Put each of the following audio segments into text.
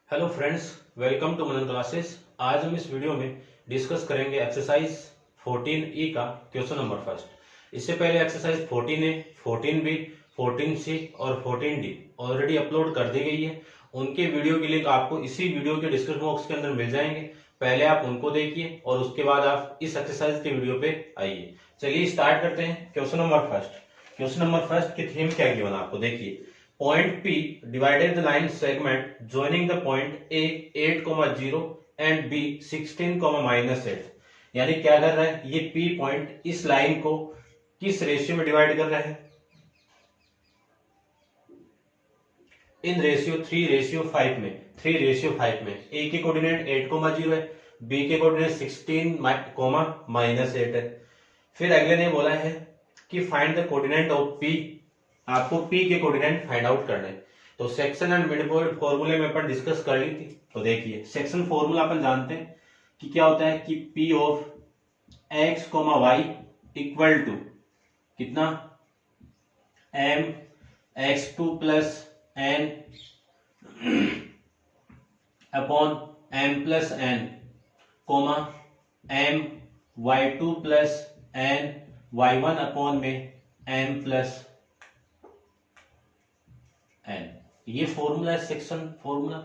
Hello friends, welcome to Manan classes. आज हम इस वीडियो में डिस्कस करेंगे एक्सरसाइज 14E का क्वेश्चन नंबर फर्स्ट। इससे पहले एक्सरसाइज 14A, 14B, 14C और 14D ऑलरेडी अपलोड कर दी गई है। उनके वीडियो के लिंक आपको इसी वीडियो के डिस्क्रिप्शन बॉक्स के अंदर मिल जाएंगे। पहले आप उनको देखिए और उसके बाद आप इस एक्सरसाइज के वीडियो पे आइए। चलिए स्टार्ट करते हैं। क्वेश्चन नंबर फर्स्ट की थीम क्या गिवन आपको देखिए। Point P divided the line segment joining the point A 8,0 and B 16,-8। यानी क्या कर रहा है ये P पॉइंट इस लाइन को किस रेशियो में डिवाइड कर रहा है? इन रेशियो 3:5 में। 3:5 में A के कोऑर्डिनेट 8,0 है, B के कोऑर्डिनेट 16,-8 है। फिर अगले ने बोला है कि find the coordinate of P। आपको P के कोऑर्डिनेट फाइंड आउट करने। तो सेक्शन एंड मिड पॉइंट फॉर्मूले में अपन डिस्कस कर ली थी। तो देखिए सेक्शन फॉर्मूला अपन जानते हैं कि क्या होता है कि P of x, y equal to कितना m x2 plus n upon m plus n comma m y2 plus n y1 upon में m प्लस n। ये फॉर्मूला है सेक्शन फॉर्मूला।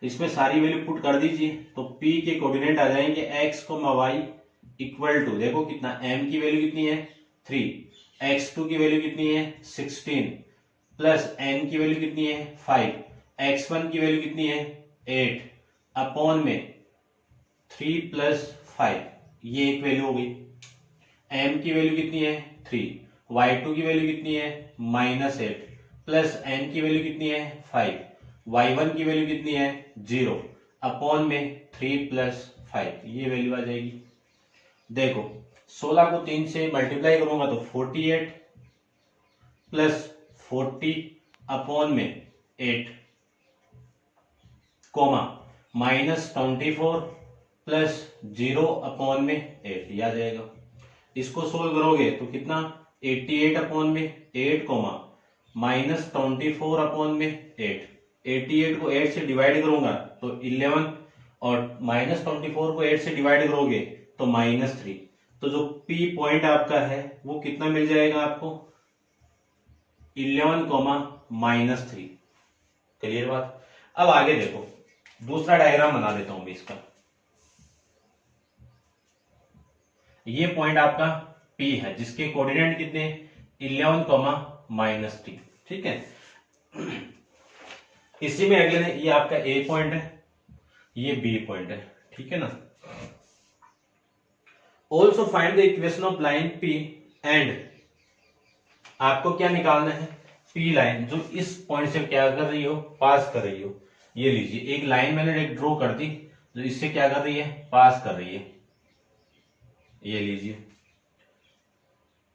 इसमें सारी वैल्यू पुट कर दीजिए तो P के कोऑर्डिनेट आ जाएंगे x, y इक्वल टू देखो कितना m की वैल्यू कितनी है 3, x2 की वैल्यू कितनी है 16 प्लस n की वैल्यू कितनी है 5, x1 की वैल्यू कितनी है 8 अपॉन में 3 प्लस 5। ये एक वैल्यू हो गई। m की वैल्यू कितनी है 3, y2 की वैल्यू कितनी है -8 प्लस n की वैल्यू कितनी है 5, y1 की वैल्यू कितनी है 0 अपॉन में 3 प्लस 5। ये वैल्यू आ जाएगी। देखो 16 को 3 से मल्टीप्लाई करूंगा तो 48 प्लस 40 अपॉन में 8 कोमा -24 प्लस 0 अपॉन में 8। ये आ जाएगा। इसको सोल्व करोगे तो कितना 88 अपॉन में 8 कोमा -24 अपॉन में 8। 88 को 8 से डिवाइड करूंगा तो 11 और -24 को 8 से डिवाइड करोगे तो -3। तो जो P पॉइंट आपका है वो कितना मिल जाएगा आपको 11, -3। क्लियर बात। अब आगे देखो दूसरा डायग्राम बना देता हूं मैं इसका। ये पॉइंट आपका P है जिसके कोऑर्डिनेट कितने 11, -3। ठीक है। इसी में अगले ने ये आपका A पॉइंट है, ये B पॉइंट है। ठीक है ना। Also find the equation of line P and आपको क्या निकालना है P लाइन जो इस पॉइंट से क्या कर रही हो पास कर रही हो। ये लीजिए एक लाइन मैंने एक ड्रॉ कर दी जो इससे क्या कर रही है पास कर रही है। ये लीजिए।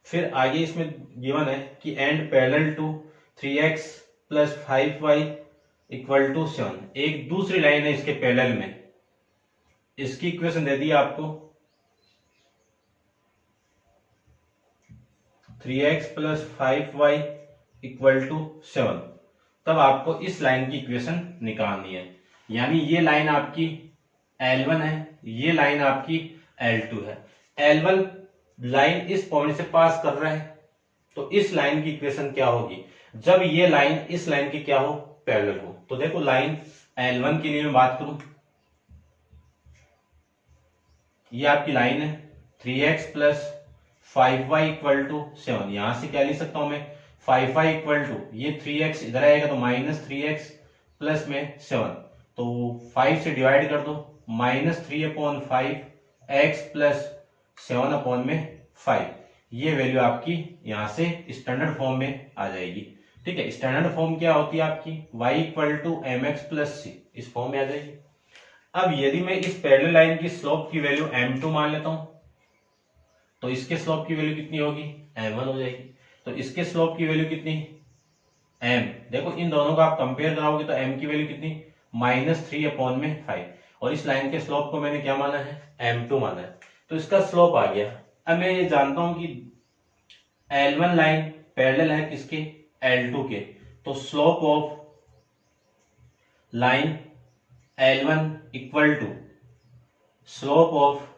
फिर आगे इसमें गिवन है कि and parallel to 3x plus 5y equal to 7। एक दूसरी लाइन है इसके पैरेलल में। इसकी इक्वेशन दे दी आपको 3x plus 5y equal to 7। तब आपको इस लाइन की इक्वेशन निकालनी है। यानी ये लाइन आपकी L1 है, ये लाइन आपकी L2 है। L1 लाइन इस पॉइंट से पास कर रहा है तो इस लाइन की इक्वेशन क्या होगी जब ये लाइन इस लाइन की क्या हो पैरेलल हो। तो देखो लाइन L1 के लिए मैं बात करूं, ये आपकी लाइन है 3x plus 5y equal to 7। यहां से क्या लिख सकता हूं मैं 5y इक्वल टू ये 3x इधर आएगा तो -3x प्लस में 7 तो 5 से डिवाइड कर दो -3/5 x प्लस 7 अपॉन में 5। ये वैल्यू आपकी यहां से स्टैंडर्ड फॉर्म में आ जाएगी। ठीक है। स्टैंडर्ड फॉर्म क्या होती है आपकी y equal to mx plus c, इस फॉर्म में आ जाएगी। अब यदि मैं इस पैरेलल लाइन की स्लोप की वैल्यू m2 मान लेता हूं तो इसके स्लोप की वैल्यू कितनी होगी m1 हो जाएगी। तो इसके स्लोप की वैल्यू कितनी m। देखो इन दोनों का आप कंपेयर कराओगे तो m की वैल्यू कितनी -3 अपॉन में 5 और इस लाइन के स्लोप को मैंने क्या माना है m2 माना है तो इसका स्लोप आ गया। अब मैं ये जानता हूं कि L1 लाइन पैरेलल है किसके L2 के, तो slope of line L1 equal to slope of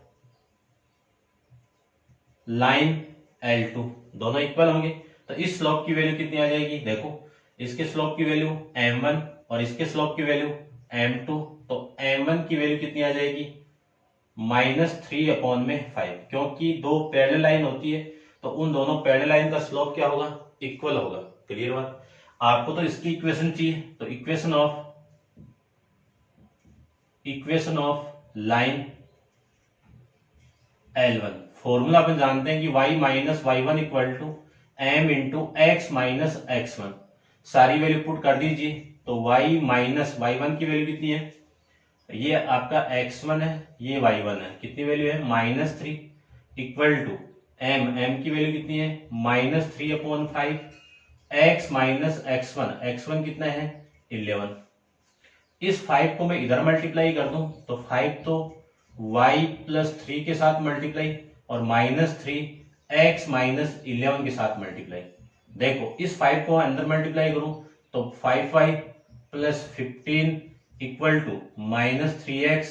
line L2, दोनों इक्वल होंगे तो इस स्लोप की वैल्यू कितनी आ जाएगी, देखो इसके स्लोप की वैल्यू m1 और इसके स्लोप की वैल्यू m2, तो m1 की वैल्यू कितनी आ जाएगी -3/5, क्योंकि दो पैरेलल लाइन होती है तो उन दोनों पैरेलल लाइन का स्लोप क्या होगा, इक्वल होगा। क्लियर बात। आपको तो इसकी इक्वेशन चाहिए, तो equation of line L1, formula अपन जानते हैं कि y minus y1 equal to m into x minus x1। सारी वैल्यू पुट कर दीजिए तो y माइनस y1 की वैल्यू कितनी है, ये आपका x1 है, ये y1 है, कितनी वैल्यू है -3 इक्वल टू m की वैल्यू कितनी है -3/5, x माइनस x1 कितना है 11। इस 5 को मैं इधर मल्टीप्लाई कर दूं तो 5 तो y प्लस 3 के साथ मल्टीप्लाई और -3 x माइनस 11 के साथ मल्टीप्लाई। देखो इस 5 को अंदर मल्टीप्लाई करूं तो 5y plus 15 equal to -3x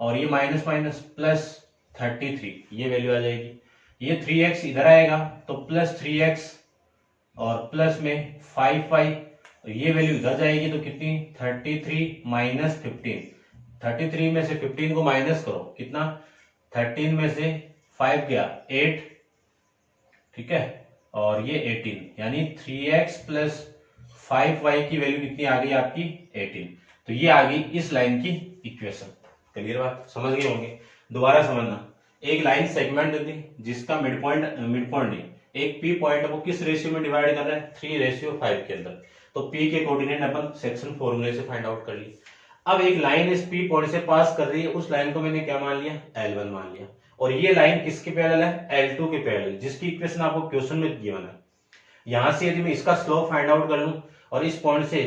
और ये माइनस माइनस प्लस 33, ये वैल्यू आ जाएगी। ये 3x इधर आएगा तो प्लस 3x और प्लस में 5y, ये वैल्यू इधर जाएगी तो कितनी 33 माइनस 15, 33 में से 15 को माइनस करो कितना 13 में से 5 गया 8, ठीक है, और ये 18, यानी 3x प्लस 5y की वैल्यू कितनी आ गई आपकी 18। तो ये आ गई इस लाइन की इक्वेशन। क्लियर बात, समझ गए होंगे। दोबारा समझना, एक लाइन सेगमेंट दी जिसका मिड पॉइंट नहीं, एक पी पॉइंट वो किस रेशियो में डिवाइड कर रहा है 3:5 के अंदर, तो पी के कोऑर्डिनेट अपन सेक्शन फॉर्मूले से फाइंड आउट कर लिए। अब एक लाइन इस पी पॉइंट से पास कर रही है, उस लाइन को मैंने क्या मान लिया L1 मान लिया, और ये लाइन किसके पैरेलल है L2 के पैरेलल, जिसकी इक्वेशन आपको क्वेश्चन में गिवन है। यहां से यदि मैं इसका स्लोप फाइंड आउट कर लूं और इस पॉइंट से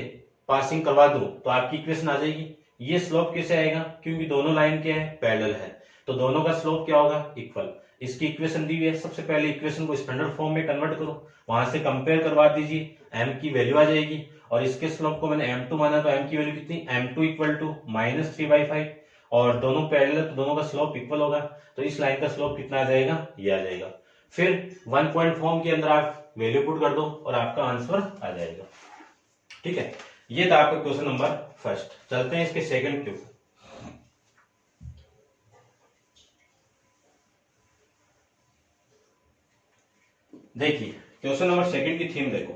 पासिंग करवा दूं तो आपकी इक्वेशन आ जाएगी। ये स्लोप कैसे आएगा, क्योंकि दोनों लाइन क्या है पैरेलल है, तो दोनों का स्लोप क्या होगा इक्वल। इसकी इक्वेशन दी हुई है, सबसे पहले इक्वेशन को स्टैंडर्ड फॉर्म में कन्वर्ट करो, वहां से कंपेयर करवा दीजिए, m की वैल्यू आ जाएगी, और इसके स्लोप को मैंने m2 माना तो m की वैल्यू कितनी m2 इक्वल टू -3/5, और दोनों पैरेलल तो दोनों का स्लोप इक्वल होगा, तो इस लाइन का स्लोप कितना आ जाएगा, ये आ जाएगा। फिर 1 पॉइंट फॉर्म के अंदर आप वैल्यू पुट कर दो और आपका आंसर आ जाएगा। ठीक है, ये था आपका क्वेश्चन नंबर फर्स्ट। चलते हैं इसके सेकंड क्वेश्चन। देखिए क्वेश्चन नंबर सेकंड की थीम देखो,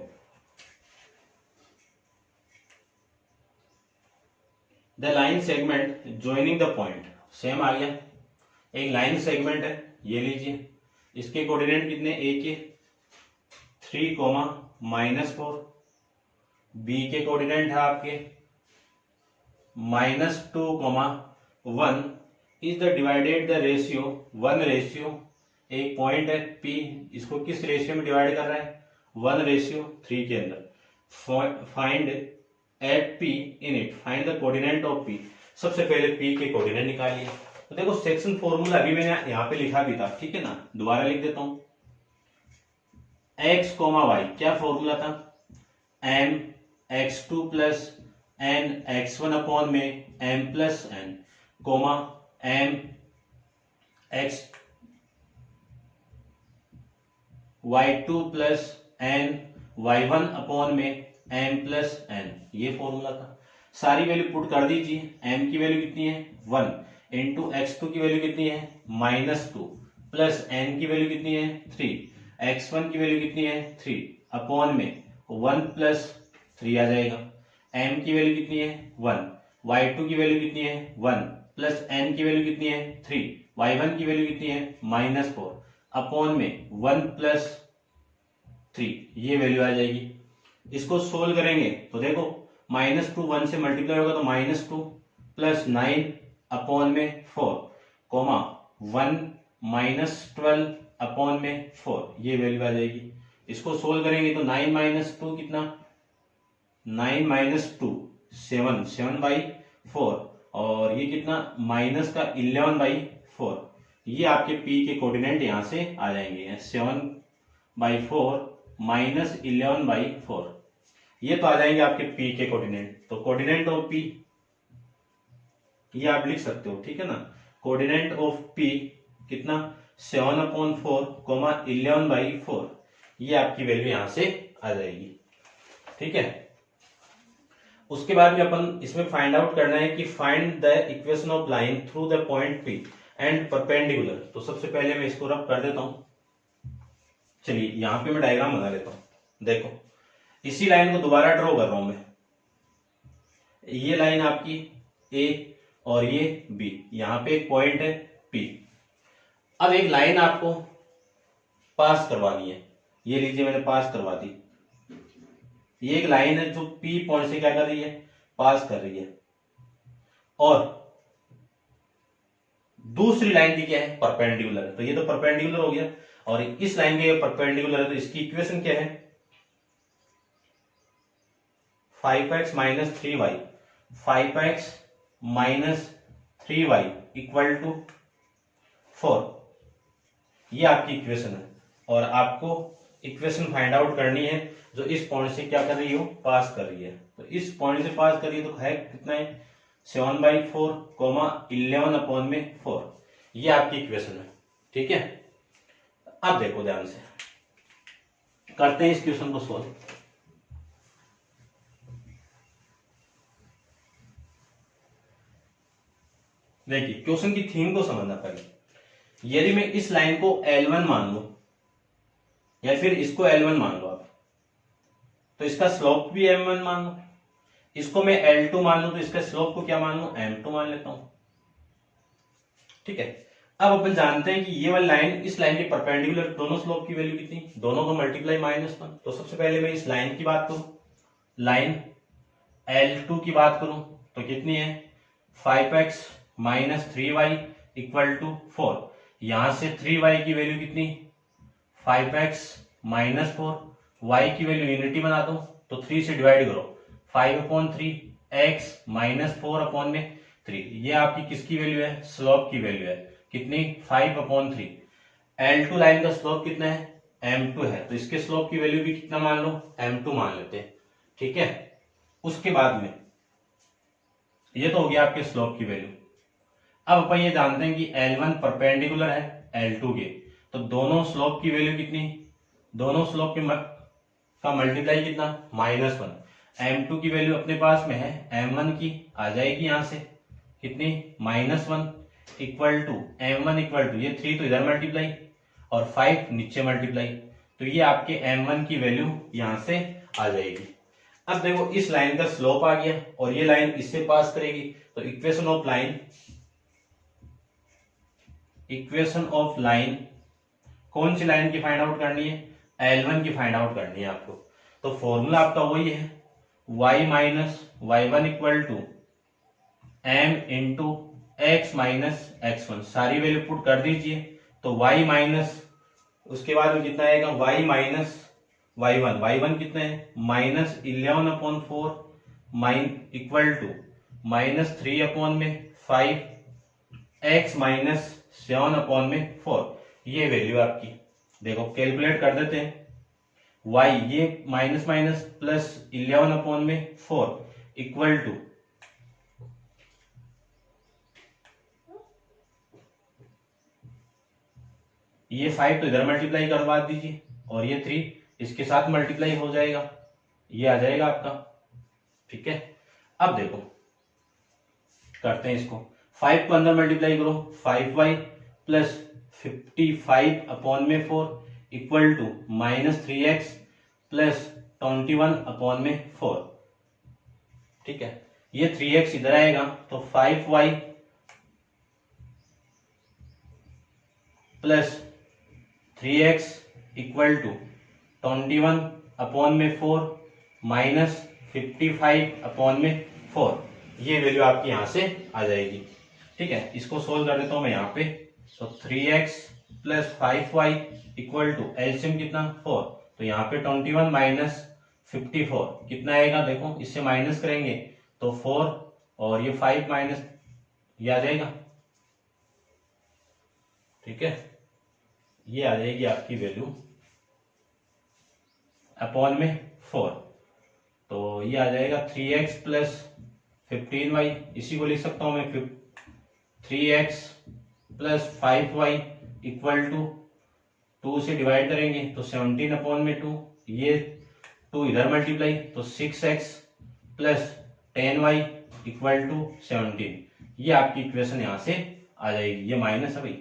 the line segment joining the point, same आ गया, एक लाइन सेगमेंट है, ये लीजिए, इसके कोऑर्डिनेट कितने a के 3, -4, b के कोऑर्डिनेट है आपके -2, 1 is the divided the ratio 1:, एक पॉइंट है P, इसको किस रेशियो में डिवाइड कर रहा है 1:3 के अंदर। Find at P in it, find the coordinate of P। सबसे पहले P के कोऑर्डिनेट निकालिए। तो देखो सेक्शन फॉर्मूला अभी मैंने यहाँ पे लिखा भी था, ठीक है ना, दोबारा लिख देता हूं। x, y क्या फॉर्मूला था, mx2 plus n x1 upon में m plus n, m x y2 plus n y1 upon में m प्लस n, ये फॉर्मूला था। सारी वैल्यू पुट कर दीजिए, m की वैल्यू कितनी है 1 इंटू x2 की वैल्यू कितनी है -2 प्लस n की वैल्यू कितनी है 3, x1 की वैल्यू कितनी है 3 अपॉन में 1 प्लस 3 आ जाएगा। m की वैल्यू कितनी है 1, y2 की वैल्यू कितनी है 1 प्लस n की वैल्यू कितनी है 3, y1 की वैल्यू कितनी है -4 अपॉन में 1 प्लस 3, ये वैल्यू आ जाएगी। इसको सोल्व करेंगे तो देखो -2 1 से मल्टीप्लाई होगा तो -2 प्लस 9 अपॉन में 4, 1 -12 अपॉन में 4, ये वैल्यू आ जाएगी। इसको सोल्व करेंगे तो 9 - 2 कितना, 9 - 2 7/4, और ये कितना -11/4, ये आपके P के कोऑर्डिनेट यहां से आ जाएंगे 7/4 -11/4, ये तो आ जाएंगे आपके P के कोऑर्डिनेट। तो कोऑर्डिनेट ऑफ P ये आप लिख सकते हो, ठीक है ना। कोऑर्डिनेट ऑफ पी कितना 7/4 कोमा 11/4, ये आपकी वैल्यू यहां से आ जाएगी, ठीक है। उसके बाद में अपन इसमें फाइंड आउट करना है कि find the equation of line through the point P and perpendicular. तो सबसे पहले मैं इसको रब कर देता हूं। चलिए यहां पे मैं डायग्राम बना लेता हूं। देखो इसी लाइन को दोबारा ड्रॉ कर रहा हूं मैं। ये लाइन आपकी ए और ये बी, यहां पे एक पॉइंट है पी। अब एक लाइन आपको पास करवानी है, ये लीजिए मैंने पास करवा दी। ये एक लाइन है जो पी पॉइंट से क्या कर रही है, पास कर रही है। और दूसरी लाइन की क्या है, परपेंडिकुलर है। तो ये तो परपेंडिकुलर हो गया, और इस लाइन के परपेंडिकुलर है, तो इसकी इक्वेशन क्या है 5x minus 3y, 5x minus 3y equal to 4, ये आपकी इक्वेशन है। और आपको इक्वेशन फाइंड आउट करनी है जो इस पॉइंट से क्या कर रही हो, पास कर रही है। तो इस पॉइंट से पास कर रही है तो है कितना है 7/4 कोमा 11/4, ये आपकी इक्वेशन है, ठीक है। अब देखो ध्यान से करते हैं इस क्वेश्चन को सोल्व। देखिए क्वेश्चन की थीम को समझना पहले। यदि मैं इस लाइन को L1 मान लूं या फिर इसको L1 मान लो आप, तो इसका स्लोप भी M1 मान लो। इसको मैं L2 मान लूं तो इसका स्लोप को क्या मान लूं, M2 मान लेता हूं, ठीक है। अब अपन जानते हैं कि ये वाली लाइन इस लाइन के परपेंडिकुलर, दोनों स्लोप की वैल्यू कितनी, दोनों को मल्टीप्लाई -1। तो सबसे पहले मैं इस लाइन की बात करूं, लाइन L2 की बात करूं तो कितनी है 5x minus 3y equal to 4। यहां से 3y की वैल्यू कितनी 5x माइनस 4, y की वैल्यू यूनिटी बना दो तो 3 से डिवाइड करो, 5/3 x माइनस 4/3, ये आपकी किसकी वैल्यू है, स्लोप की वैल्यू है कितनी 5/3। L2 लाइन का स्लोप कितना है M2 है, तो इसके स्लोप की वैल्यू भी कितना मान लो M2 मान लेते हैं, ठीक है। उसके बाद में ये तो हो गया आपके स्लोप की वैल्यू। अब अपन ये जानते हैं कि L1 परपेंडिकुलर है L2 के, तो दोनों स्लोप की वैल्यू कितनी, दोनों स्लोप के का मल्टीप्लाई कितना -1। M2 की वैल्यू अपने पास में है M1 की, आ जाएगी यहां से कितनी -1 equal to M1 equal to ये 3 तो इधर मल्टीप्लाई और 5 नीचे मल्टीप्लाई, तो ये आपके M1 की वैल्यू यहां से आ जाएगी। अब देखो इस लाइन का स्लोप आ गया और ये लाइन इससे पास करेगी, तो इक्वेशन ऑफ लाइन कौन सी लाइन की फाइंड आउट करनी है, L1 की फाइंड आउट करनी है आपको। तो फॉर्मूला आपका वही है y minus y1 equal to m into x minus x1, सारी वैल्यू पुट कर दीजिए। तो y माइनस उसके बाद में कितना आएगा y माइनस y1 कितना है -11/4 इक्वल टू -3/5 x माइनस 7/4, ये वैल्यू आपकी। देखो कैलकुलेट कर देते हैं, y ये minus minus plus 11/4 equal to ये 5 तो इधर मल्टीप्लाई करवा दीजिए और ये 3 इसके साथ मल्टीप्लाई हो जाएगा, ये आ जाएगा आपका, ठीक है। अब देखो करते हैं इसको, 5 को अंदर मल्टीप्लाई करो 5y plus 55/4 equal to -3x plus 21/4, ठीक है। ये 3x इधर आएगा तो 5y plus 3x equal to 21/4 minus 55/4, ये वैल्यू आपकी यहां से आ जाएगी, ठीक है। इसको सोल्व कर देता हूं मैं यहाँ पे। तो 3x plus 5y equal to LCM कितना 4, तो यहाँ पे 21 माइनस 54 कितना आएगा, देखो इससे माइनस करेंगे तो 4 और ये 5 माइनस ये आ जाएगा, ठीक है। ये आ जाएगी आपकी वैल्यू अपॉन में 4, तो ये आ जाएगा 3x प्लस 15y, इसी को लिख सकता हूं मैं 3x plus 5y equal to 2 से डिवाइड करेंगे तो 17 अपॉन में 2, ये 2 इधर मल्टीप्लाई तो 6x plus 10y equal to 17। ये आपकी इक्वेशन यहां से आ जाएगी। ये माइनस है भाई,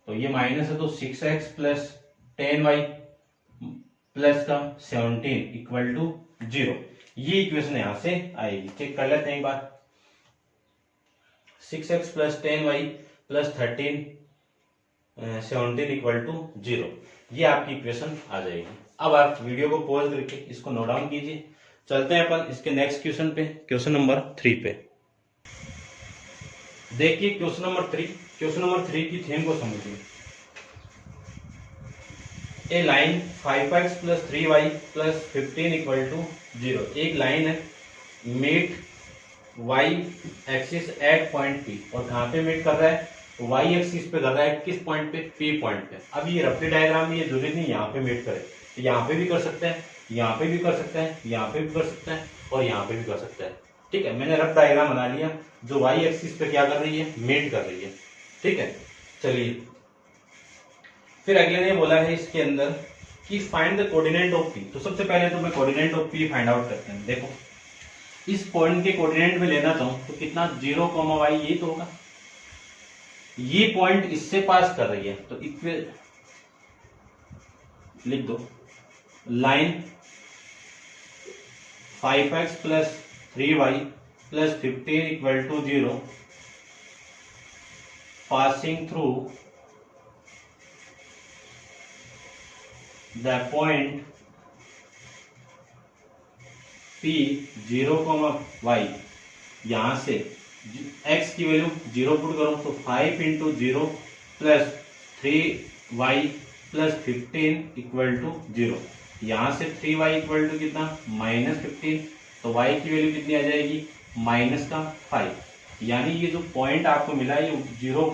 तो ये माइनस है तो 6x प्लस 10y प्लस का 17 इक्वल टू 0। ये इक्वेशन यहां से आएगी। चेक कर लेते हैं एक बार। 6x plus 10y plus 17 equal to 0, ये आपकी इक्वेशन आ जाएगी। अब आप वीडियो को पॉज करके इसको नोट डाउन कीजिए। चलते हैं अपन इसके नेक्स्ट क्वेश्चन पे, क्वेश्चन नंबर 3 पे। देखिए क्वेश्चन नंबर 3, क्वेश्चन नंबर 3 की थीम को समझिए। A line 5x plus 3y plus 15 equal to 0। एक लाइन है, meet y axis at point P, और कहां पे मीट कर रहा है? y एक्सिस पे कर रहा है। किस पॉइंट पे? P पॉइंट पे। अब ये रफली डायग्राम में ये जरूरी नहीं यहाँ पे मीट करे, तो यहाँ पे भी कर सकते हैं, यहाँ पे भी कर सकते हैं, यहाँ पे भी कर सकते हैं और यहाँ पे भी कर सकते हैं। ठीक है, मैंने रफ डायग्राम बना लिया जो y एक्सिस पे क्या कर रही है? मीट कर रही है। ठीक है, चलिए फिर अगले ने बोला है इसके अंदर कि find the coordinate of P। तो सबसे पहले तो मैं coordinate of P find out करते हैं। देखो इस पॉइंट के कोऑर्डिनेट में लेना चाहूं तो कितना? 0, y, ये तो होगा। ये पॉइंट इससे पास कर रही है तो लिख दो line 5x plus 3y plus 15 equal to 0 passing through the point P 0, y। यहां से x की वैल्यू 0 पुट करो तो 5 into 0 plus 3y plus 15 equal to 0। यहां से 3y इक्वल टू कितना? -15, तो y की वैल्यू कितनी आ जाएगी? -5। यानी ये जो पॉइंट आपको मिला है ये 0,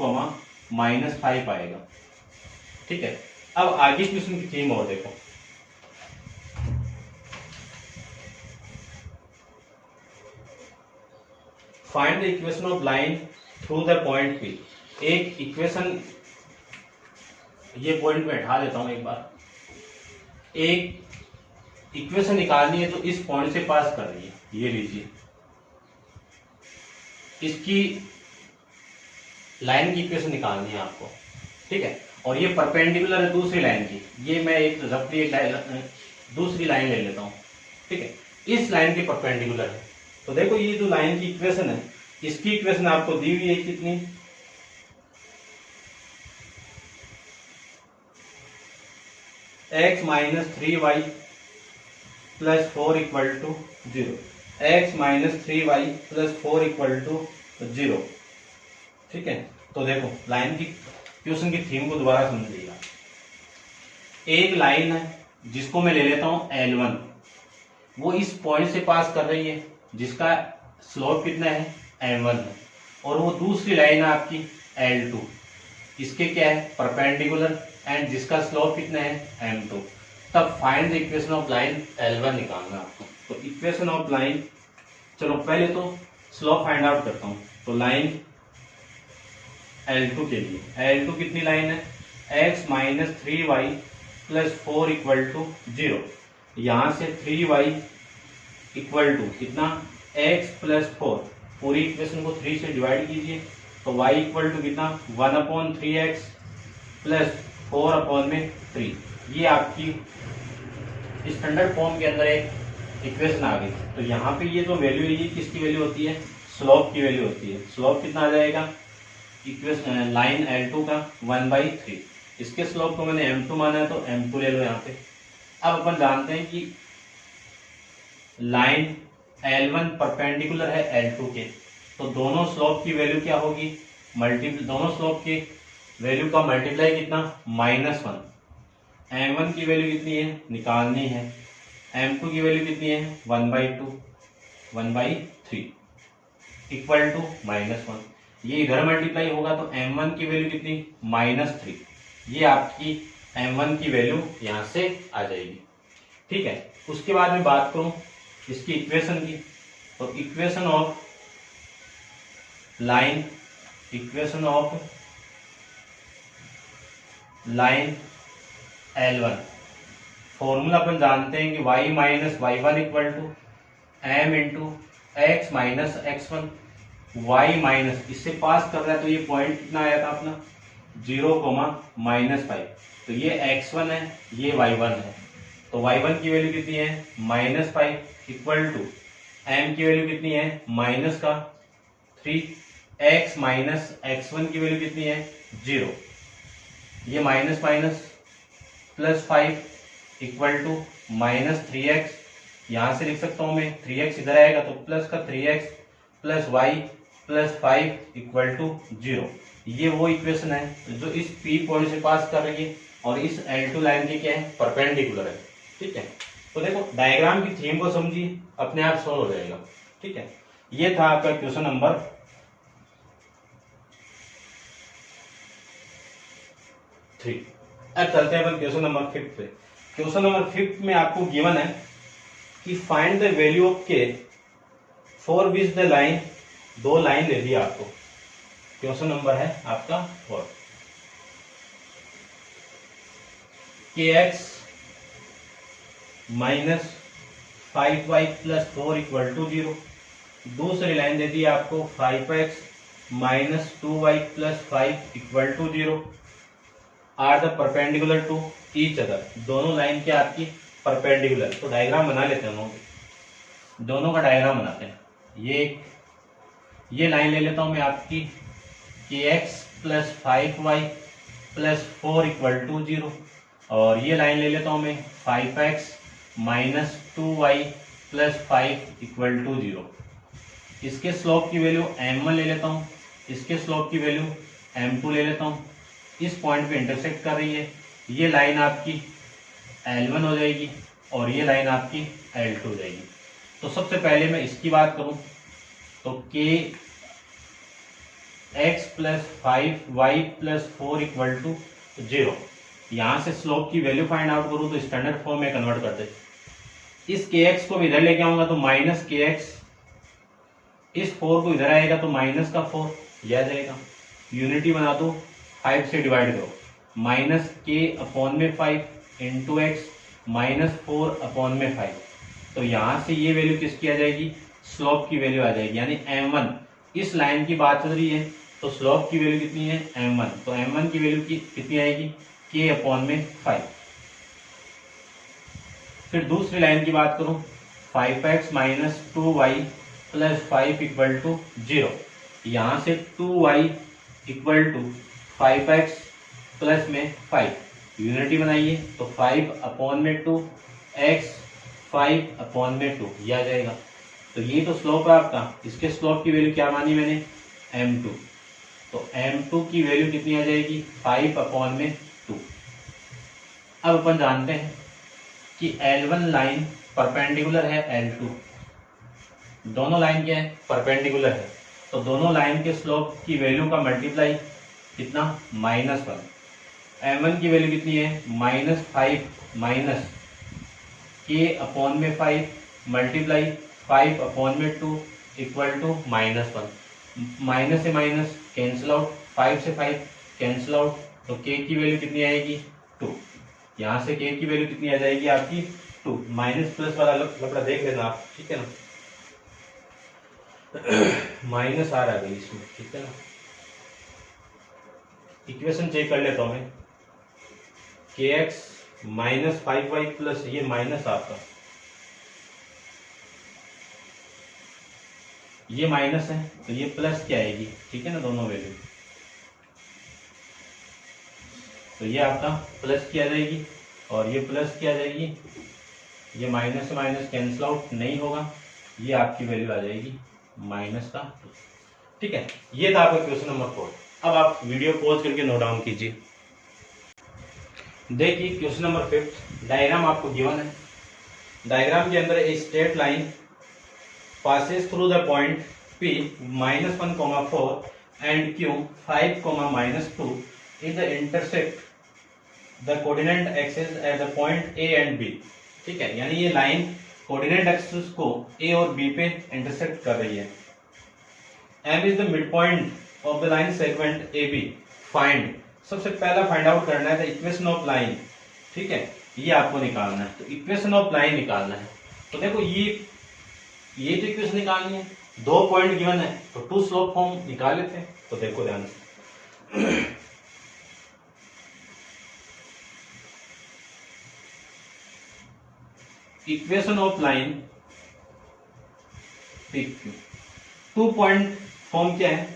-5 आएगा। ठीक है, अब आगे क्वेश्चन की थीम और देखो। Find the equation of line through the point P। एक इक्वेशन, ये पॉइंट में हटा देता हूं एक बार। एक इक्वेशन निकालनी है तो इस पॉइंट से पास कर रही है, ये लीजिए। इसकी लाइन की इक्वेशन निकालनी है आपको। ठीक है, और ये परपेंडिकुलर है दूसरी लाइन की। ये मैं एक रफली दूसरी लाइन ले लेता हूँ। ठीक है, इस लाइन के परपेंडिकुलर है। तो देखो ये जो लाइन की इक्वेशन है, इसकी इक्वेशन आपको दी हुई है कितनी? x minus 3y plus 4 equal to 0। x minus 3y plus 4 equal to 0। ठीक है, तो देखो लाइन की क्वेश्चन की थीम को दोबारा समझिएगा। एक लाइन है जिसको मैं ले लेता हूं L1, वो इस पॉइंट से पास कर रही है जिसका स्लोप कितना है? m1 है। और वो दूसरी लाइन है आपकी L2, इसके क्या है? परपेंडिकुलर, एंड जिसका स्लोप कितना है? m2। तब find the equation of line L1 निकालना आपको। तो इक्वेशन ऑफ लाइन, चलो पहले तो स्लोप फाइंड आउट करता हूं। तो लाइन L2 के लिए, L2 कितनी लाइन है? x minus 3y plus 4 equal to 0। यहां से 3y इक्वल टू कितना? x plus 4। पूरी इक्वेशन को 3 से डिवाइड कीजिए तो y इक्वल टू कितना? 1/3x plus 4/3। ये आपकी स्टैंडर्ड फॉर्म के अंदर एक इक्वेशन आ गई। तो यहाँ पे ये जो वैल्यू है ये किसकी वैल्यू होती है? स्लोप की वैल्यू होती है। स्लोप कितना आ जाएगा? इक्वेशन लाइन L2 का 1/3। इसके स्लोप को मैंने m2 माना है तो m2 ले लो यहाँ पे। अब अपन जानते हैं कि लाइन L1 परपेंडिकुलर है L2 के, तो दोनों स्लोप की वैल्यू क्या होगी? दोनों स्लोप की वैल्यू का मल्टीप्लाई कितना? -1। m1 की वैल्यू कितनी है? निकालनी है। m2 की वैल्यू कितनी है? 1/3 इक्वल टू -1। ये इधर मल्टीप्लाई होगा तो m1 की वैल्यू कितनी? -3। ये आपकी m1 की वैल्यू यहां से आ जाएगी। ठीक है, उसके बाद में बात करूं इसकी इक्वेशन की, तो equation of line L1, formula अपन जानते हैं कि y minus y one equal to m into x minus x1। y minus इससे पास कर रहा है तो ये पॉइंट कितना आया था अपना 0,-5, तो ये x1 है, ये y1 है, तो y1 की वैल्यू कितनी है -5 इक्वल टू m की वैल्यू कितनी है -3, x माइनस x1 की वैल्यू कितनी है 0, ये minus minus +5 equal to -3x, यहां से लिख सकता हूं मैं 3x इधर आएगा तो प्लस का 3x plus y plus 5 equal to 0। ये वो इक्वेशन है जो इस P पॉइंट से पास कर रही है और इस L2 लाइन के क्या है परपेंडिकुलर है। ठीक है, तो देखो डायग्राम की थीम को समझिए, अपने आप सॉल्व हो जाएगा। ठीक है, ये था आपका क्वेश्चन नंबर 3। अब चलते हैं अपन क्वेश्चन नंबर 5 पे। क्वेश्चन नंबर 5 में आपको गिवन है कि find the value of k for which the line, दो लाइन ले दी आपको। क्वेश्चन नंबर है आपका 4। kx minus 5y plus 4 equal to 0। दूसरी लाइन दे दी आपको 5x minus 2y plus 5 equal to 0 are the perpendicular to each other. दोनों लाइन क्या आपकी परपेंडिकुलर, तो डायग्राम बना लेते हैं दोनों का डायग्राम बनाते हैं। ये लाइन ले लेता हूं मैं आपकी kx plus 5y plus 4 equal to 0 और ये लाइन ले लेता हूं मैं 5x minus 2y plus 5 equal to 0। इसके स्लोप की वैल्यू m1 ले लेता हूं, इसके स्लोप की वैल्यू m2 ले लेता हूं। इस पॉइंट पे इंटरसेक्ट कर रही है, ये लाइन आपकी L1 हो जाएगी और ये लाइन आपकी L2 हो जाएगी। तो सबसे पहले मैं इसकी बात करूं तो kx plus 5y plus 4 equal to 0, यहां से स्लोप की वैल्यू फाइंड आउट करूं तो स्टैंडर्ड फॉर्म में कन्वर्ट कर दे। इस kx को इधर लेके आऊंगा तो माइनस kx, इस 4 को इधर आएगा तो माइनस का 4 यह जाएगा, यूनिटी बना दो 5 से डिवाइड करो, माइनस k अपॉन में 5 इंटू एक्स माइनस 4 अपॉन में 5। तो यहां से ये वैल्यू किसकी आ जाएगी, स्लोप की वैल्यू आ जाएगी, यानी m1। इस लाइन की बात चल रही है तो स्लोप की वैल्यू कितनी है m1, तो m1 की वैल्यू कितनी आएगी k अपॉन में 5। फिर दूसरी लाइन की बात करूं 5x minus 2y plus 5 equal to 0, यहां से 2y equal to 5x plus में 5, यूनिटी बनाइए तो 5 अपॉन में 2 x 5 अपॉन में 2 यह आ जाएगा। तो ये तो स्लोप है आपका, इसके स्लोप की वैल्यू क्या मानी मैंने m2, तो m2 की वैल्यू कितनी आ जाएगी 5 अपॉन में 2। अब अपन जानते हैं कि L1 लाइन परपेंडिकुलर है L2, दोनों लाइन क्या है परपेंडिकुलर है, तो दोनों लाइन के स्लोप की वैल्यू का मल्टीप्लाई कितना -1। m1 की वैल्यू कितनी है -5 माइनस k अपॉन में 5 मल्टीप्लाई 5 अपॉन में 2 इक्वल टू -1। माइनस से माइनस कैंसिल आउट, 5 से 5 कैंसिल आउट, तो k की वैल्यू कितनी आएगी 2। यहाँ से k की वैल्यू कितनी आ जाएगी आपकी 2। माइनस प्लस वाला लफड़ा देख लेना आप, ठीक है ना, माइनस आ रहा है इसमें, ठीक है ना। इक्वेशन चेक कर लेता हूं मैं, kx माइनस 5y प्लस ये माइनस आपका, ये माइनस है तो ये प्लस क्या आएगी, ठीक है ना, दोनों वैल्यू, तो ये आपका प्लस की आ जाएगी और ये प्लस की आ जाएगी, ये माइनस से माइनस कैंसिल आउट नहीं होगा, ये आपकी वैल्यू आ जाएगी माइनस का 2। ठीक है, ये था आपका क्वेश्चन नंबर 4। अब आप वीडियो पॉज करके नोट डाउन कीजिए। देखिए क्वेश्चन नंबर 5, डायग्राम आपको गिवन है। डायग्राम के अंदर a straight line passes through the point P -1, 4 and Q 5, -2 is the intersect the coordinate axis at the point A and B। ठीक है, यानी ये लाइन कोऑर्डिनेट एक्सिस को ए और बी पे इंटरसेक्ट कर रही है। M is the mid point of the line segment A B. Find, सबसे पहला फाइंड आउट करना है द इक्वेशन ऑफ लाइन। ठीक है, ये आपको निकालना है। तो इक्वेशन ऑफ लाइन निकालना है। तो देखो ये तो इक्वेशन निकालनी है, 2 पॉइंट गिवन है, तो टू स्लोप फॉर्म निकाल लेते हैं। तो देखो ध्यान से, equation of line PQ, 2 point form क्या है,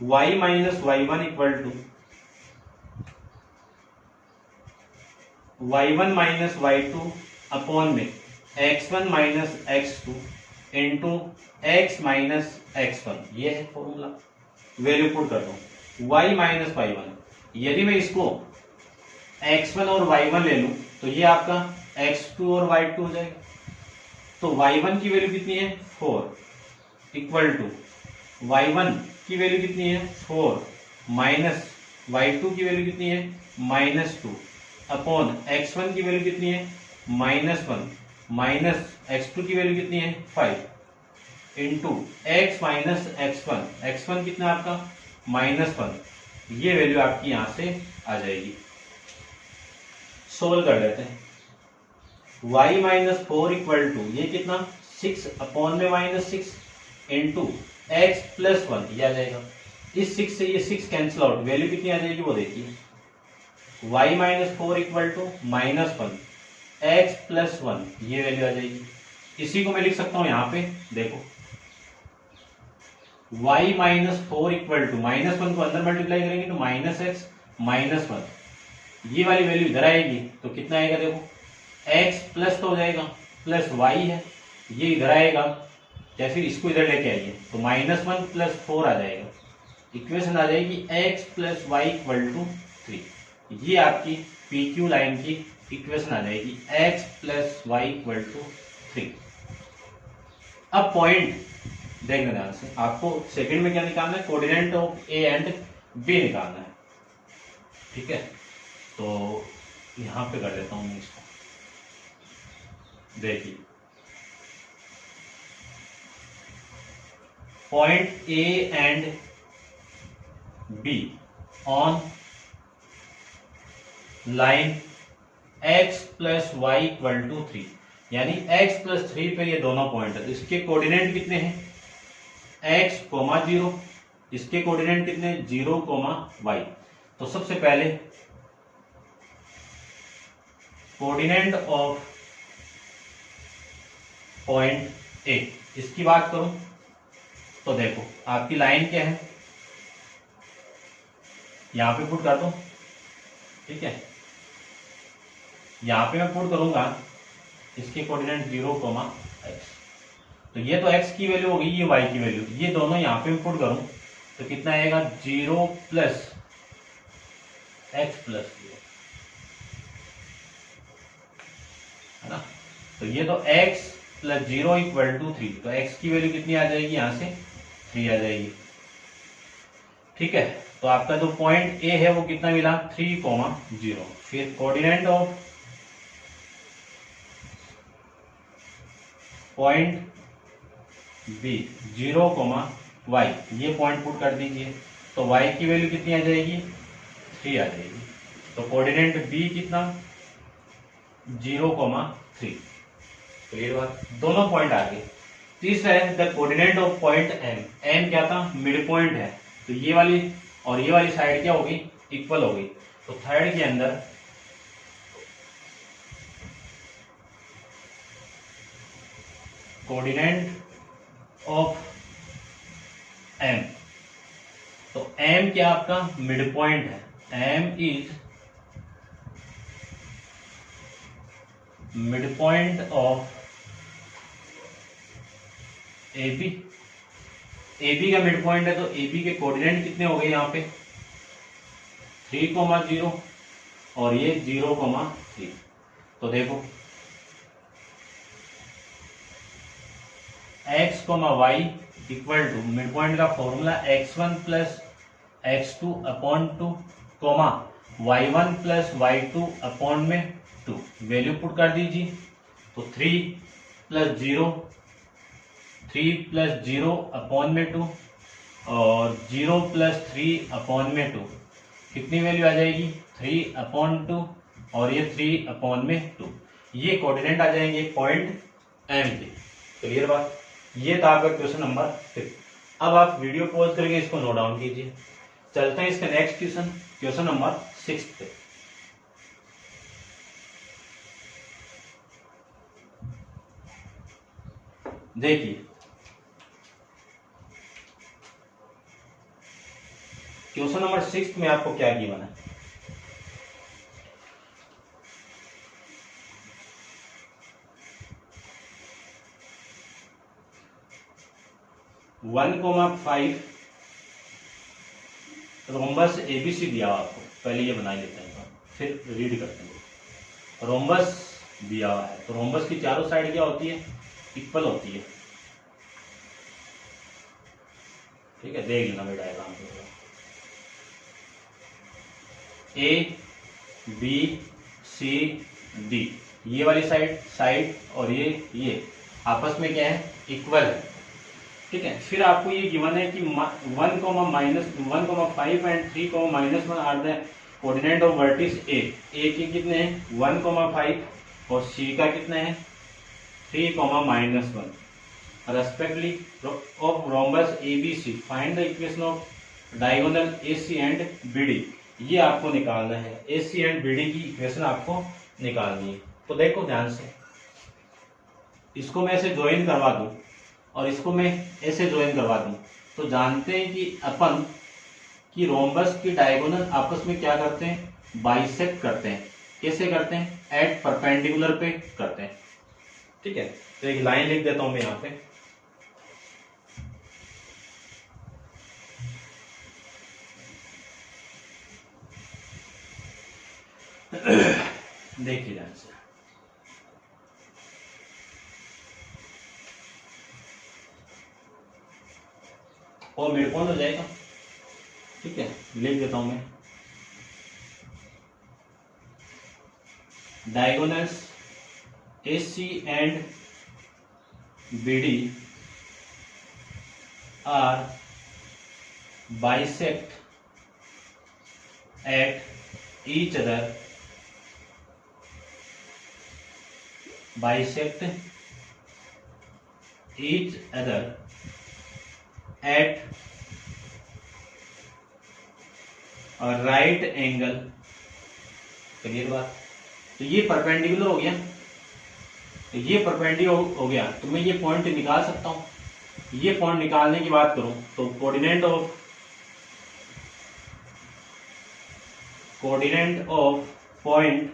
y minus y1 equal to y1 minus y2 upon में x1 minus x2 into x minus x1, ये है फॉर्मूला। वैल्यू पुट कर दो y माइनस y1। यदि मैं इसको x1 और y1 ले लूं तो ये आपका x2 और y2 हो जाएगा। तो y1 की वैल्यू कितनी है 4 इक्वल टू y1 की वैल्यू कितनी है 4 माइनस y2 की वैल्यू कितनी है -2 अपॉन x1 की वैल्यू कितनी है -1 माइनस x2 की वैल्यू कितनी है 5 इंटू x माइनस x1 कितना आपका -1। ये वैल्यू आपकी यहां से आ जाएगी। सोल्व कर लेते हैं। y माइनस 4 इक्वल टू ये कितना 6 अपॉन में -6 इंटू x प्लस 1, ये आ जाएगा। इस 6 से ये 6 कैंसिल आउट, वैल्यू कितनी आ जाएगी वो देखिए। y minus 4 equal to -1 x plus 1, ये वैल्यू आ जाएगी। इसी को मैं लिख सकता हूं यहां पे, देखो y माइनस 4 इक्वल टू -1 को अंदर मल्टीप्लाई करेंगे तो -x -1, ये वाली वैल्यू इधर आएगी तो कितना आएगा, देखो x प्लस तो हो जाएगा प्लस y है, ये इधर आएगा, या फिर इसको इधर लेके आइए तो -1 प्लस 4 आ जाएगा। इक्वेशन आ जाएगी x plus y equal to 3। ये आपकी PQ लाइन की इक्वेशन आ जाएगी, x plus y equal to 3। अब पॉइंट देखना ध्यान से, आपको सेकंड में क्या निकालना है, coordinate of A and B निकालना है। ठीक है, तो यहां पे कर देता हूं मैं इसको। देखिए point A and B on line x plus y equal to 3, यानी x प्लस 3 पे ये दोनों पॉइंट है। इसके कोऑर्डिनेट कितने हैं x, 0, इसके कोऑर्डिनेट कितने 0, y। तो सबसे पहले कोऑर्डिनेट ऑफ पॉइंट A, इसकी बात करूं तो देखो आपकी लाइन क्या है, यहां पे पुट कर दो। ठीक है, यहां पे मैं पुट करूंगा इसके कोऑर्डिनेट 0, x। तो ये तो x की वैल्यू होगी, ये y की वैल्यू, ये दोनों यहां पे मैं पुट करूं तो कितना आएगा 0 प्लस x प्लस 0, है ना। तो ये तो x प्लस 0 इक्वल टू 3, तो x की वैल्यू कितनी आ जाएगी, यहां से 3 आ जाएगी। ठीक है, तो आपका जो पॉइंट A है वो कितना मिला 3, 0। फिर coordinate of point B 0, y, ये पॉइंट पुट कर दीजिए तो y की वैल्यू कितनी आ जाएगी 3 आ जाएगी। तो कोऑर्डिनेट B कितना 0, 3। क्लियर बात, दोनों पॉइंट आ गए। तीसरा है the coordinate of point M क्या था, मिड पॉइंट है, तो ये वाली और ये वाली साइड क्या होगी, इक्वल होगी। तो थर्ड के अंदर कोऑर्डिनेट ऑफ M, तो M क्या आपका मिड पॉइंट है, M is mid point of AB। AB का मिड पॉइंट है तो AB के कोऑर्डिनेट कितने हो गए यहाँ पे 3, 0 और ये 0, 3। तो देखो x, y equal to mid point का formula x1 plus x2 upon 2, y1 plus y2 upon में 2, वैल्यू पुट कर दीजिए तो 3 प्लस 0, 3 प्लस 0 अपॉन में 2 और 0 प्लस 3 अपॉन में 2, कितनी वैल्यू आ जाएगी 3 अपॉन 2 और ये 3 अपॉन में 2, ये कोऑर्डिनेट आ जाएंगे पॉइंट एम के। क्लियर बात, ये था आपका क्वेश्चन नंबर 6। अब आप वीडियो पॉज करके इसको नोट डाउन कीजिए। चलते हैं इसका नेक्स्ट क्वेश्चन, क्वेश्चन नंबर 6 पे। देखिए क्वेश्चन नंबर 6 में आपको क्या गिवन है, वन कोमा 5 रोम्बस एबीसी दिया हुआ आपको, पहले ये बना लेते हैं फिर रीड करते हैं। रोम्बस दिया हुआ है तो रोम्बस की चारों साइड क्या होती है, इक्वल होती है। ठीक है, देख लेना मेरा डायग्राम को। ए बी सी डी, ये वाली साइड और ये आपस में क्या है, इक्वल है। ठीक है, फिर आपको ये गिवन है कि 1, -1,5 and 3, -1 are the coordinate of vertex A के कितने हैं 1,5 और सी का कितने हैं 3, -1 of rhombus ABC. Find the equation of diagonal AC and BD, ये आपको निकालना है। एसी एंड बीडी की इक्वेशन आपको निकालनी है। तो देखो ध्यान से, इसको मैं ऐसे ज्वाइन करवा दूं और इसको मैं ऐसे ज्वाइन करवा दूं, तो जानते हैं कि अपन की रोम्बस की डायगोनल आपस में क्या करते हैं, बाइसेक्ट करते हैं। कैसे करते हैं, एट परपेंडिकुलर पे करते हैं। ठीक है, तो एक लाइन लिख देता हूं मैं यहां पे, देखिए ध्यान से, और मेरे कौन हो जाएगा। ठीक है, लिख देता हूं मैं, diagonals AC and BD are bisect at each other, bisect each other at a right angle। Clear बात, तो ये परपेंडिकुलर हो गया, तो ये परपेंडिकुलर हो गया, तो मैं ये पॉइंट निकाल सकता हूं। ये पॉइंट निकालने की बात करूं तो कोऑर्डिनेट ऑफ पॉइंट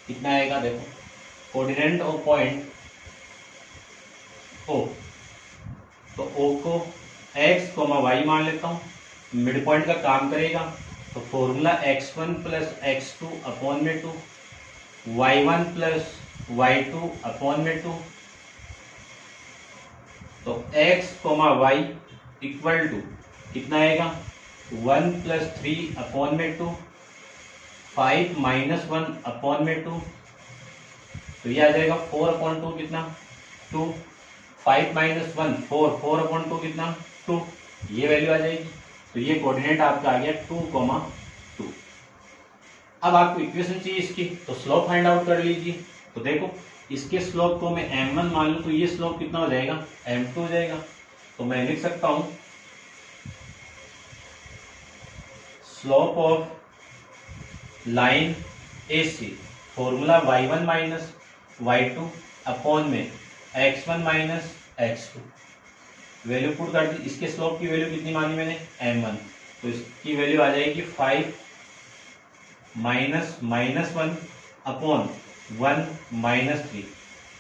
कितना आएगा, देखो कोऑर्डिनेट ऑफ पॉइंट O, तो O को x, y मान लेता हूं। मिड पॉइंट का काम करेगा तो formula x1 plus x2 upon में 2, y1 प्लस y2 अपॉन में 2, तो x, y इक्वल टू कितना आएगा 1 प्लस 3 अपॉन में 2, 5 -1 अपॉन में 2, तो ये आ जाएगा 4 अपॉन 2 कितना 2, 5 -1 4, 4 अपॉन 2 कितना 2, ये वैल्यू आ जाएगी। तो ये कोऑर्डिनेट आपका आ गया 2, 2। अब आपको इक्वेशन चाहिए इसकी, तो स्लोप फाइंड आउट कर लीजिए। तो देखो इसके स्लोप को मैं m1 मान लूं, तो ये स्लोप कितना हो जाएगा m2 हो जाएगा। तो मैं लिख सकता हूं slope of line AC, formula y1 minus y2 upon में x1 minus x2, value put कर दी। इसके स्लोप की वैल्यू कितनी मानी मैंने m1, तो इसकी वैल्यू आ जाएगी 5 -1 अपॉन 1 -3,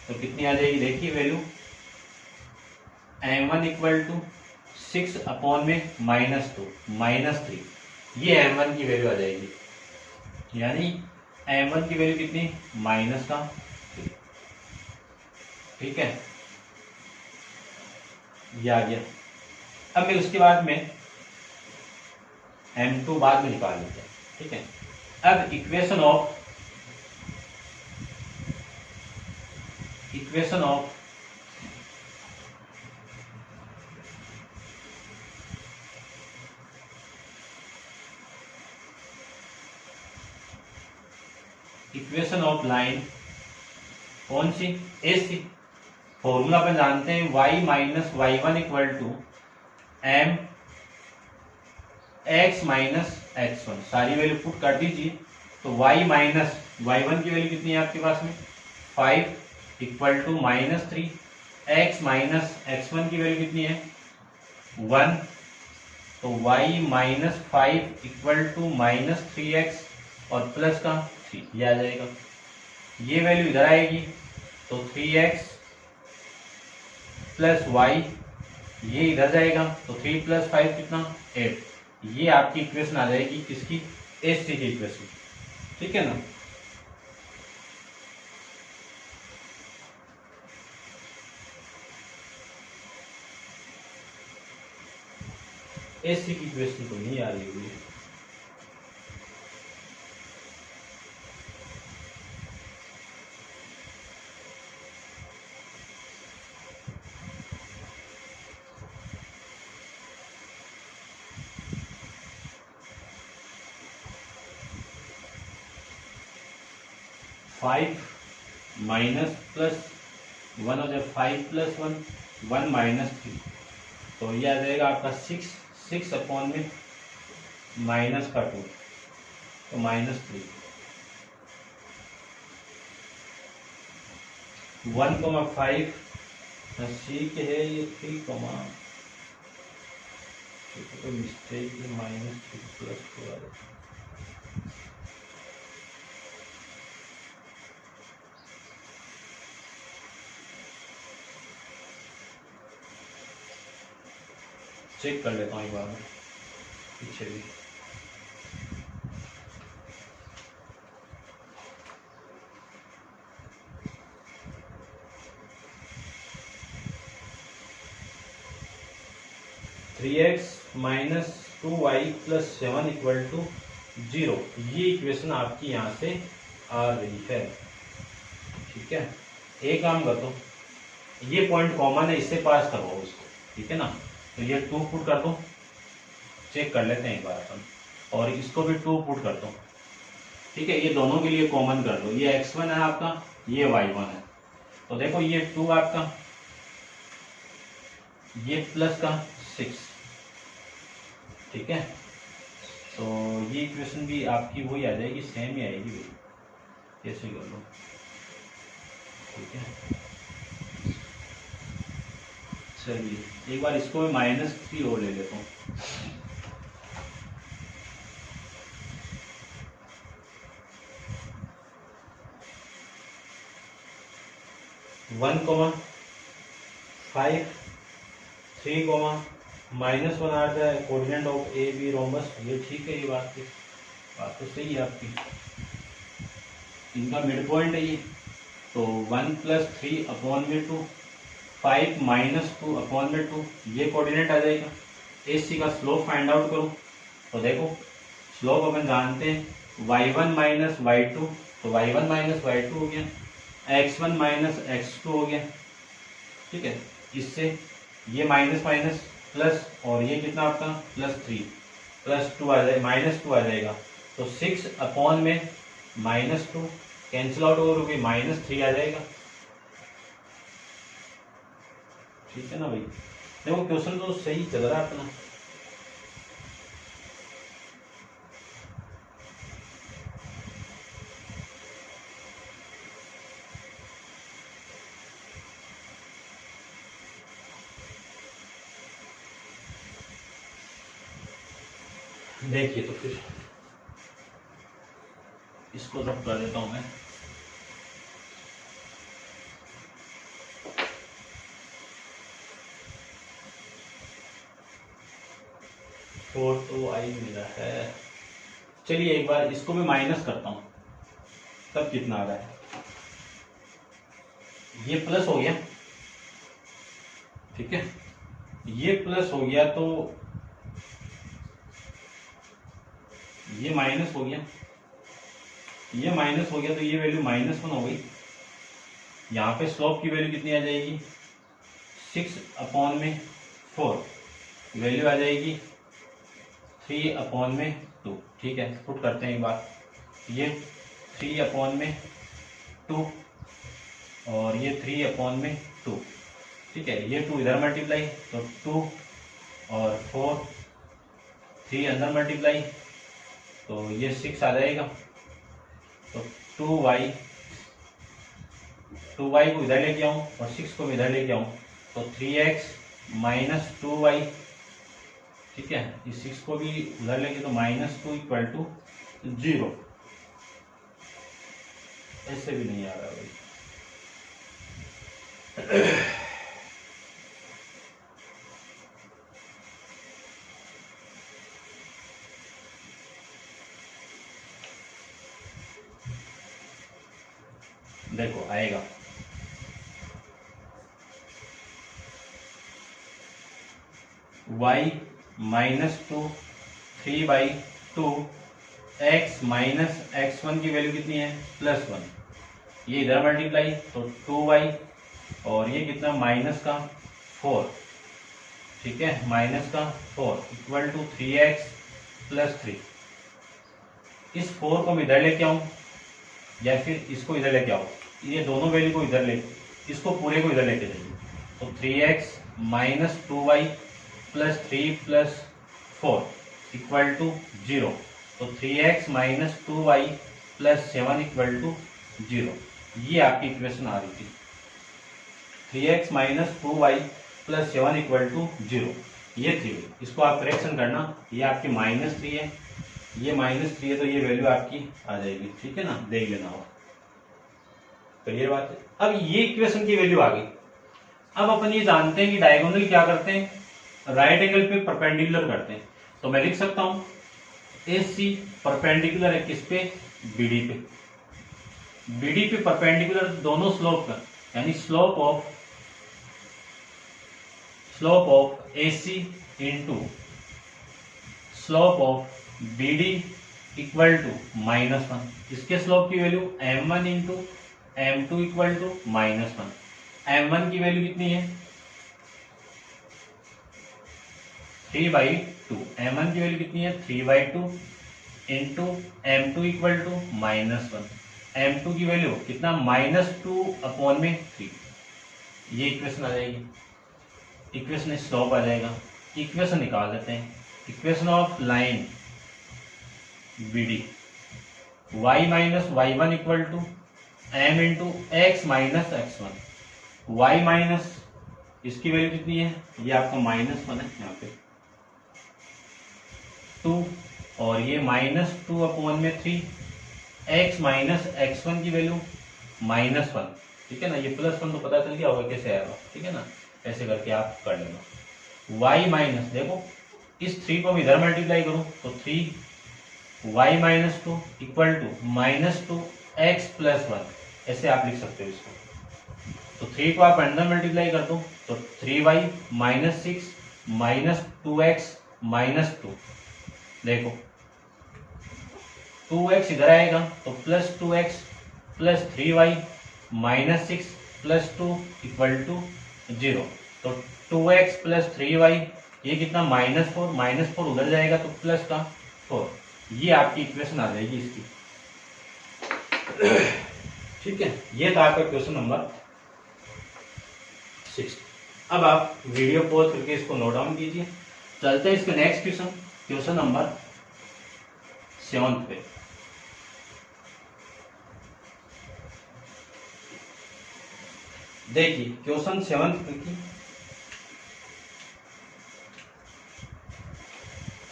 तो कितनी आ जाएगी देखिए value m1 equal to 6 upon में -2 -3, ये m1 की वैल्यू आ जाएगी। यानी m1 की वैल्यू कितनी -3। ठीक है, ये आ गया। अब मैं उसके बाद में m2 बाद में निकाल लेते हैं। ठीक है, अब equation of equation of line कौन सी, AC। फॉर्मूला अपन जानते हैं y minus y one equal to m x minus x one. सारी वैल्यू पुट कर दीजिए। तो y माइनस वाई वन की वैल्यू कितनी है आपके पास में 5 equal to minus 3, x minus x one की वैल्यू कितनी है 1। तो y minus 5 equal to minus 3x और प्लस का 3, ये आ जाएगा। ये वैल्यू इधर आएगी तो 3x प्लस वाई, ये इधर जाएगा तो 3 प्लस 5 कितना 8। ये आपकी इक्वेशन आ जाएगी किसकी, AC की इक्वेशन। ठीक है ना। AC की इक्वेशन तो नहीं आ रही हुई है। फाइव माइनस प्लस 1 हो जाए 5 प्लस 1, 1 माइनस 3। तो ये आ जाएगा आपका 6 अपॉन में माइनस का 2 तो माइनस 3। 1,5 ठीक है, ये 3, तो मिस्टेक है, माइनस 3 प्लस 2। चेक कर लेता हूँ एक बार में पीछे भी। Three x minus 2y plus 7 equal to 0, ये इक्वेशन आपकी यहाँ से आ रही है। ठीक है, एक काम कर दो, ये पॉइंट कॉमन है, इससे पास करवाओ इसको। ठीक है ना। तो ये 2 पुट कर दो, चेक कर लेते हैं एक बार अपन, और इसको भी 2 पुट कर दो। ठीक है, ये दोनों के लिए कॉमन कर दो। ये x1 है आपका, ये y1 है। तो देखो ये 2 आपका, ये प्लस का 6। ठीक है, तो ये इक्वेशन भी आपकी वही आ जाएगी, सेम ही आएगी भाई। ऐसे कर लो। ठीक है, चलिए एक बार इसको मैं -3 और ले लेता हूँ। वन कोमा 5 3 कोमा -1 आ जाए, coordinate of A B rhombus. ये ठीक है, ये बात तो सही है आपकी। इनका मिड पॉइंट है ये। तो 1 + 3 अपॉन में 2, 5 - 2 अपॉन में 2, ये कोऑर्डिनेट आ जाएगा। AC का स्लोप फाइंड आउट करो। तो देखो स्लोप अपन जानते हैं y1 - y2, तो y1 - y2 हो गया, x1 - x2 हो गया। ठीक है, इससे ये माइनस माइनस प्लस, और ये कितना आपका +3 +2 आ जाए, -2 आ जाएगा। तो 6 अपॉन में -2 कैंसिल आउट होकर -3 आ जाएगा। ठीक है ना भाई। देखो क्वेश्चन तो सही चल रहा है अपना। देखिए तो फिर इसको रब कर देता हूं मैं। फोर तो आई मिला है। चलिए एक बार इसको मैं माइनस करता हूं, तब कितना आ रहा है। ये प्लस हो गया। ठीक है, ये प्लस हो गया तो ये माइनस हो गया, ये माइनस हो गया, तो ये वैल्यू -1 हो गई। यहाँ पे स्लोप की वैल्यू कितनी आ जाएगी 6/4 वैल्यू आ जाएगी 3/2। ठीक है, पुट करते हैं एक बार, ये 3/2 और ये 3/2। ठीक है, ये 2 इधर मल्टीप्लाई तो 2 और 4, 3 अंदर मल्टीप्लाई तो ये 6 आ जाएगा। तो 2y को इधर लेके आऊँ और 6 को इधर लेके आऊँ तो 3x माइनस 2y। ठीक है, इस 6 को भी उधर लेके तो -2 = 0। ऐसे भी नहीं आ रहा भाई। देखो आएगा y -2 3/2 x माइनस x1 की वैल्यू कितनी है +1। ये इधर मल्टीप्लाई तो 2y और ये कितना -4। ठीक है, -4 = 3x + 3। इस 4 को मैं इधर लेके आऊँ या फिर इसको इधर लेके आओ, ये दोनों वैल्यू को इधर ले, इसको पूरे को इधर लेके जाइए तो 3x - 2y + 3 + 4 = 0। तो 3x - 2y + 7 = 0। ये आपकी इक्वेशन आ रही थी, 3x - 2y + 7 = 0। ये थी, इसको आप करेक्शन करना, ये आपकी -3 है, ये -3 है तो ये वैल्यू आपकी आ जाएगी। ठीक है ना, देख लेना हो। क्लियर बात है। अब ये इक्वेशन की वैल्यू आ गई। अब अपन ये जानते हैं कि डायगोनल क्या करते हैं, राइट एंगल पे परपेंडिकुलर करते हैं। तो मैं लिख सकता हूं AC परपेंडिकुलर है किस पे, BD पे। BD पे परपेंडिकुलर दोनों स्लोप का, यानी slope of AC into slope of BD equal to -1। इसके स्लोप की value m1 into m2 equal to -1। m1 की वैल्यू कितनी है 3/2। m1 की वैल्यू कितनी है 3/2 into m2 equal to -1। m2 की वैल्यू कितना -2/3। ये इक्वेशन आ जाएगी, इक्वेशन स्लोप आ जाएगा। इक्वेशन निकाल देते हैं, equation of line BD y - y1 equal to m into x minus x1। y minus इसकी वैल्यू कितनी है, ये आपका -1 है यहाँ पे 2 और ये -2/3 x माइनस x1 की वैल्यू -1। ठीक है ना, ये +1 तो पता चल गया होगा कैसे आएगा। ठीक है ना, ऐसे करके आप कर लेना। y माइनस, देखो इस 3 को मैं इधर मल्टीप्लाई करूं तो 3y - 2 इक्वल टू -2x + 1। ऐसे आप लिख सकते हो इसको। तो 3 को आप अंदर मल्टीप्लाई कर दो तो 3y - 6 -2x -2। देखो 2x इधर आएगा तो +2x + 3y - 6 + 2 = 0। तो 2x + 3y ये कितना -4 उधर जाएगा तो +4। ये आपकी इक्वेशन आ जाएगी इसकी। ठीक है, ये था आपका क्वेश्चन नंबर 6। अब आप वीडियो पॉज करके इसको नोट डाउन कीजिए। चलते हैं इसके नेक्स्ट क्वेश्चन नंबर 7 पे। देखिए क्वेश्चन 7 की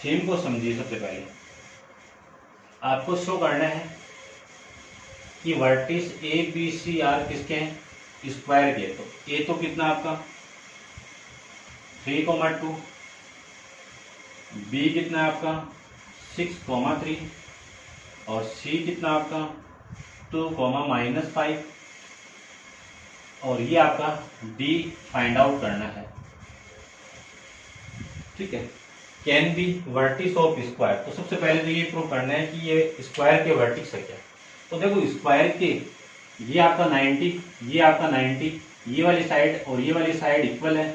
थीम को समझिए। सबसे पहले आपको शो करना है कि वर्टिस ABCR किसके हैं, स्क्वायर के। तो A तो कितना आपका 3,2, B कितना आपका 6,3 और C कितना आपका 2,-5 और ये आपका D फाइंड आउट करना है। ठीक है, can be vertices of square. तो सबसे पहले तो ये प्रूव करना है कि ये स्क्वायर के वर्टिक्स है क्या। तो देखो स्क्वायर के ये आपका 90, ये आपका 90, ये वाली साइड और ये वाली साइड इक्वल है,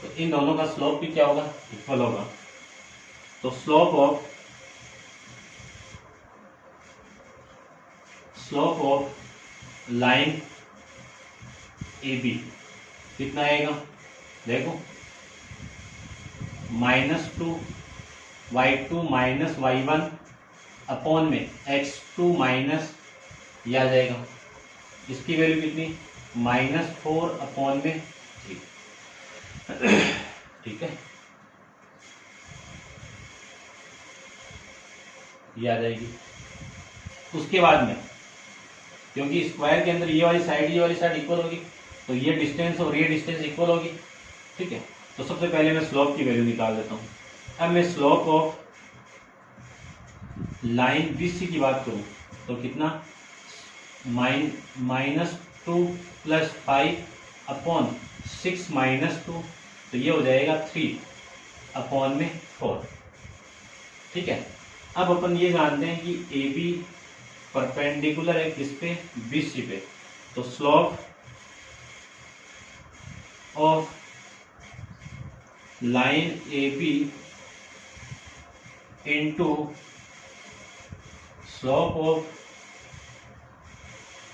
तो इन दोनों का स्लोप भी क्या होगा, इक्वल होगा। तो slope of line A B कितना आएगा, देखो -2y2 माइनस y1 अपॉन में x2 माइनस, ये आ जाएगा, इसकी वैल्यू कितनी, -4 अपॉन में 3। ठीक है, ये आ जाएगी। उसके बाद में क्योंकि स्क्वायर के अंदर ये वाली साइड इक्वल होगी, तो ये डिस्टेंस और ये डिस्टेंस इक्वल होगी। ठीक है, तो सबसे पहले मैं स्लोप की वैल्यू निकाल देता हूँ। अब मैं स्लोप ऑफ लाइन BC की बात करूँ तो कितना, -2 + 5 अपॉन 6 - 2, तो ये हो जाएगा 3 अपॉन में 4। ठीक है, अब अपन ये जानते हैं कि AB परपेंडिकुलर है किस पे, BC पे, तो slope of line AB into slope of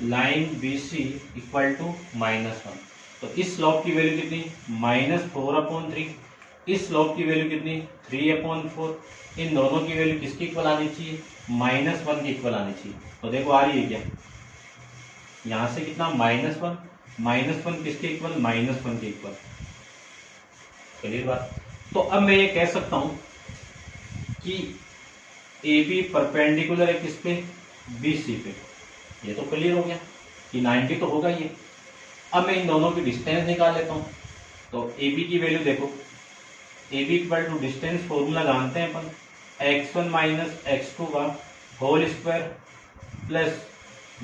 line BC equal to -1। तो इस स्लोप की वैल्यू कितनी, -4/3, इस स्लोप की वैल्यू कितनी, 3/4। इन दोनों की वैल्यू किसकी इक्वल आनी चाहिए, -1 की इक्वल आनी चाहिए। तो देखो आ रही है क्या, यहां से कितना, -1 किसके इक्वल, -1 के इक्वल। क्लियर बात। तो अब मैं ये कह सकता हूं कि AB परपेंडिकुलर है किस पे, BC पे। ये तो क्लियर हो गया कि 90 तो होगा ये। अब मैं इन दोनों की डिस्टेंस निकाल लेता हूं। तो AB की वैल्यू देखो, AB equal to distance formula जानते हैं अपन, x1 - x2 का whole square plus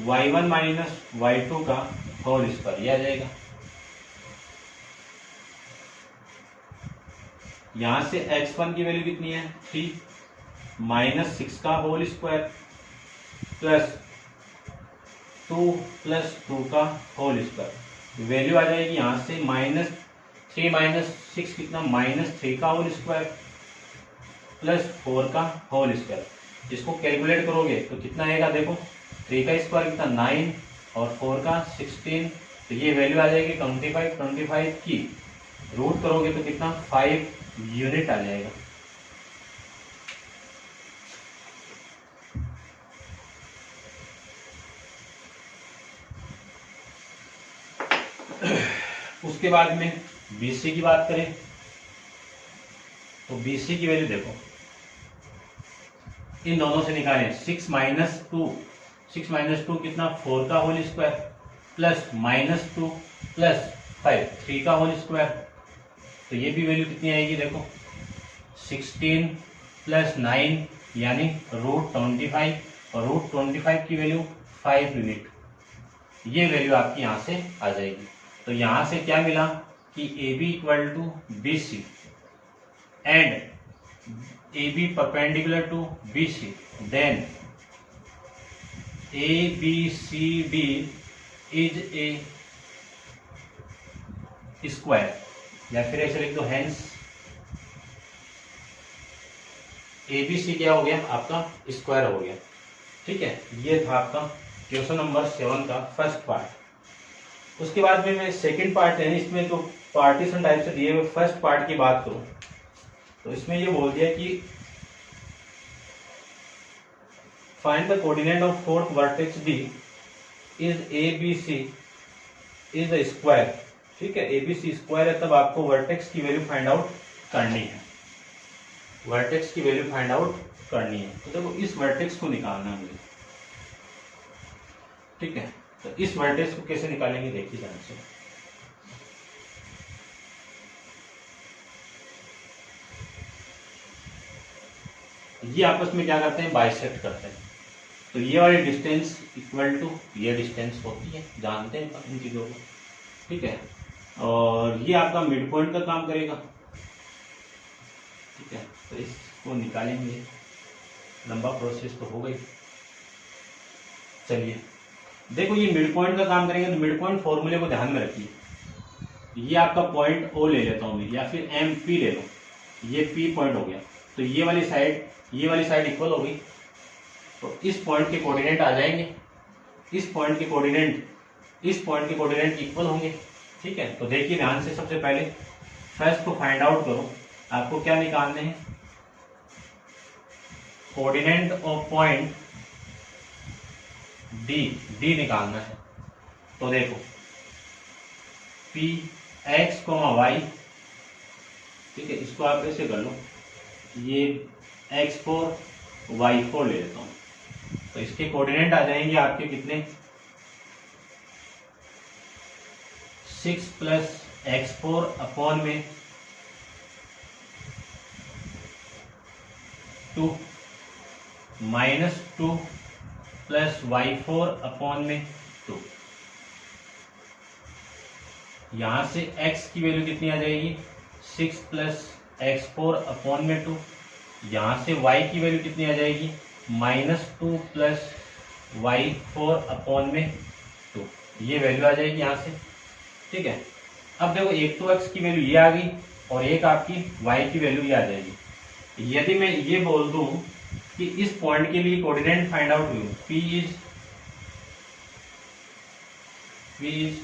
y1 - y2 का होल स्क्वायर, ये आ जाएगा। यहां से x1 की वैल्यू कितनी है, 3 -6 का होल स्क्वायर प्लस 2 + 2 का होल स्क्वायर, वैल्यू आ जाएगी यहां से -3 - 6 कितना, -3 का होल स्क्वायर प्लस 4 का होल स्क्वायर। इसको कैलकुलेट करोगे तो कितना आएगा, देखो 3 का स्क्वायर कितना 9 और 4 का 16, तो ये वैल्यू आ जाएगी 25 की रूट करोगे तो कितना 5 यूनिट आ जाएगा। उसके बाद में BC की बात करें तो BC की वैल्यू देखो, इन दोनों से निकालें, 6 - 2 कितना, 4 का होल स्क्वायर प्लस -2 प्लस 5 3 का होल स्क्वायर, तो ये भी वैल्यू कितनी आएगी, देखो 16 + 9 यानी √25, और √25 की वैल्यू 5 यूनिट, ये वैल्यू आपकी यहां से आ जाएगी। तो यहां से क्या मिला कि AB equal to BC and AB perpendicular to BC, then ABCD is a square, या फिर ऐसे लिख दो, हेंस ABC क्या हो गया, आपका स्क्वायर हो गया। ठीक है, ये था आपका क्वेश्चन नंबर 7 का फर्स्ट पार्ट। उसके बाद में मैं सेकंड पार्ट है, इसमें जो पार्टीशन टाइप से दिए हुए फर्स्ट पार्ट की बात करूं तो इसमें ये बोल दिया कि find the coordinate of fourth vertex D is ABC is a square. ठीक है, ABC स्क्वायर है, तब आपको वर्टेक्स की वैल्यू फाइंड आउट करनी है, वर्टेक्स की वैल्यू फाइंड आउट करनी है। तो देखो इस वर्टेक्स को निकालना है मुझे। ठीक है, तो इस वर्टेक्स को कैसे निकालेंगे देखिए ध्यान से। ये आपस में क्या करते हैं, बाइसेक्ट करते हैं। तो ये वाली डिस्टेंस इक्वल टू ये डिस्टेंस होती है, जानते हैं इन चीजों को। ठीक है, और ये आपका मिड पॉइंट का काम करेगा। ठीक है, तो इसको निकालेंगे, लंबा प्रोसेस तो हो गई। चलिए देखो ये मिड पॉइंट का काम करेंगे तो मिड पॉइंट फॉर्मूले को ध्यान में रखिए। ये आपका पॉइंट ओ ले लेता हूं मैं, या फिर एम पी ले लो, ये पी पॉइंट हो गया। तो ये वाली साइड इक्वल हो गई, तो इस पॉइंट के कोऑर्डिनेट आ जाएंगे, इस पॉइंट के कोऑर्डिनेट इक्वल होंगे। ठीक है, तो देखिए ध्यान से, सबसे पहले फर्स्ट को फाइंड आउट करो। आपको क्या निकालने हैं, कोऑर्डिनेट ऑफ पॉइंट डी निकालना है। तो देखो पी एक्स कोमा वाई, ठीक है, इसको आप ऐसे कर लो, ये x4 y4 ले लेता हूं। तो इसके कोऑर्डिनेट आ जाएंगे आपके कितने, 6 प्लस x4 अपॉन में 2 माइनस 2 प्लस y4 अपॉन में 2। यहां से x की वैल्यू कितनी आ जाएगी, 6 प्लस x4 अपॉन में 2। यहां से y की वैल्यू कितनी आ जाएगी, -2 प्लस y4 अपॉन में 2। ये वैल्यू आ जाएगी यहां से। ठीक है, अब देखो एक तो x की वैल्यू ये आ गई और एक आपकी y की वैल्यू ये आ जाएगी। यदि मैं ये बोल दूं कि इस पॉइंट के लिए कोऑर्डिनेट फाइंड आउट हुई, p is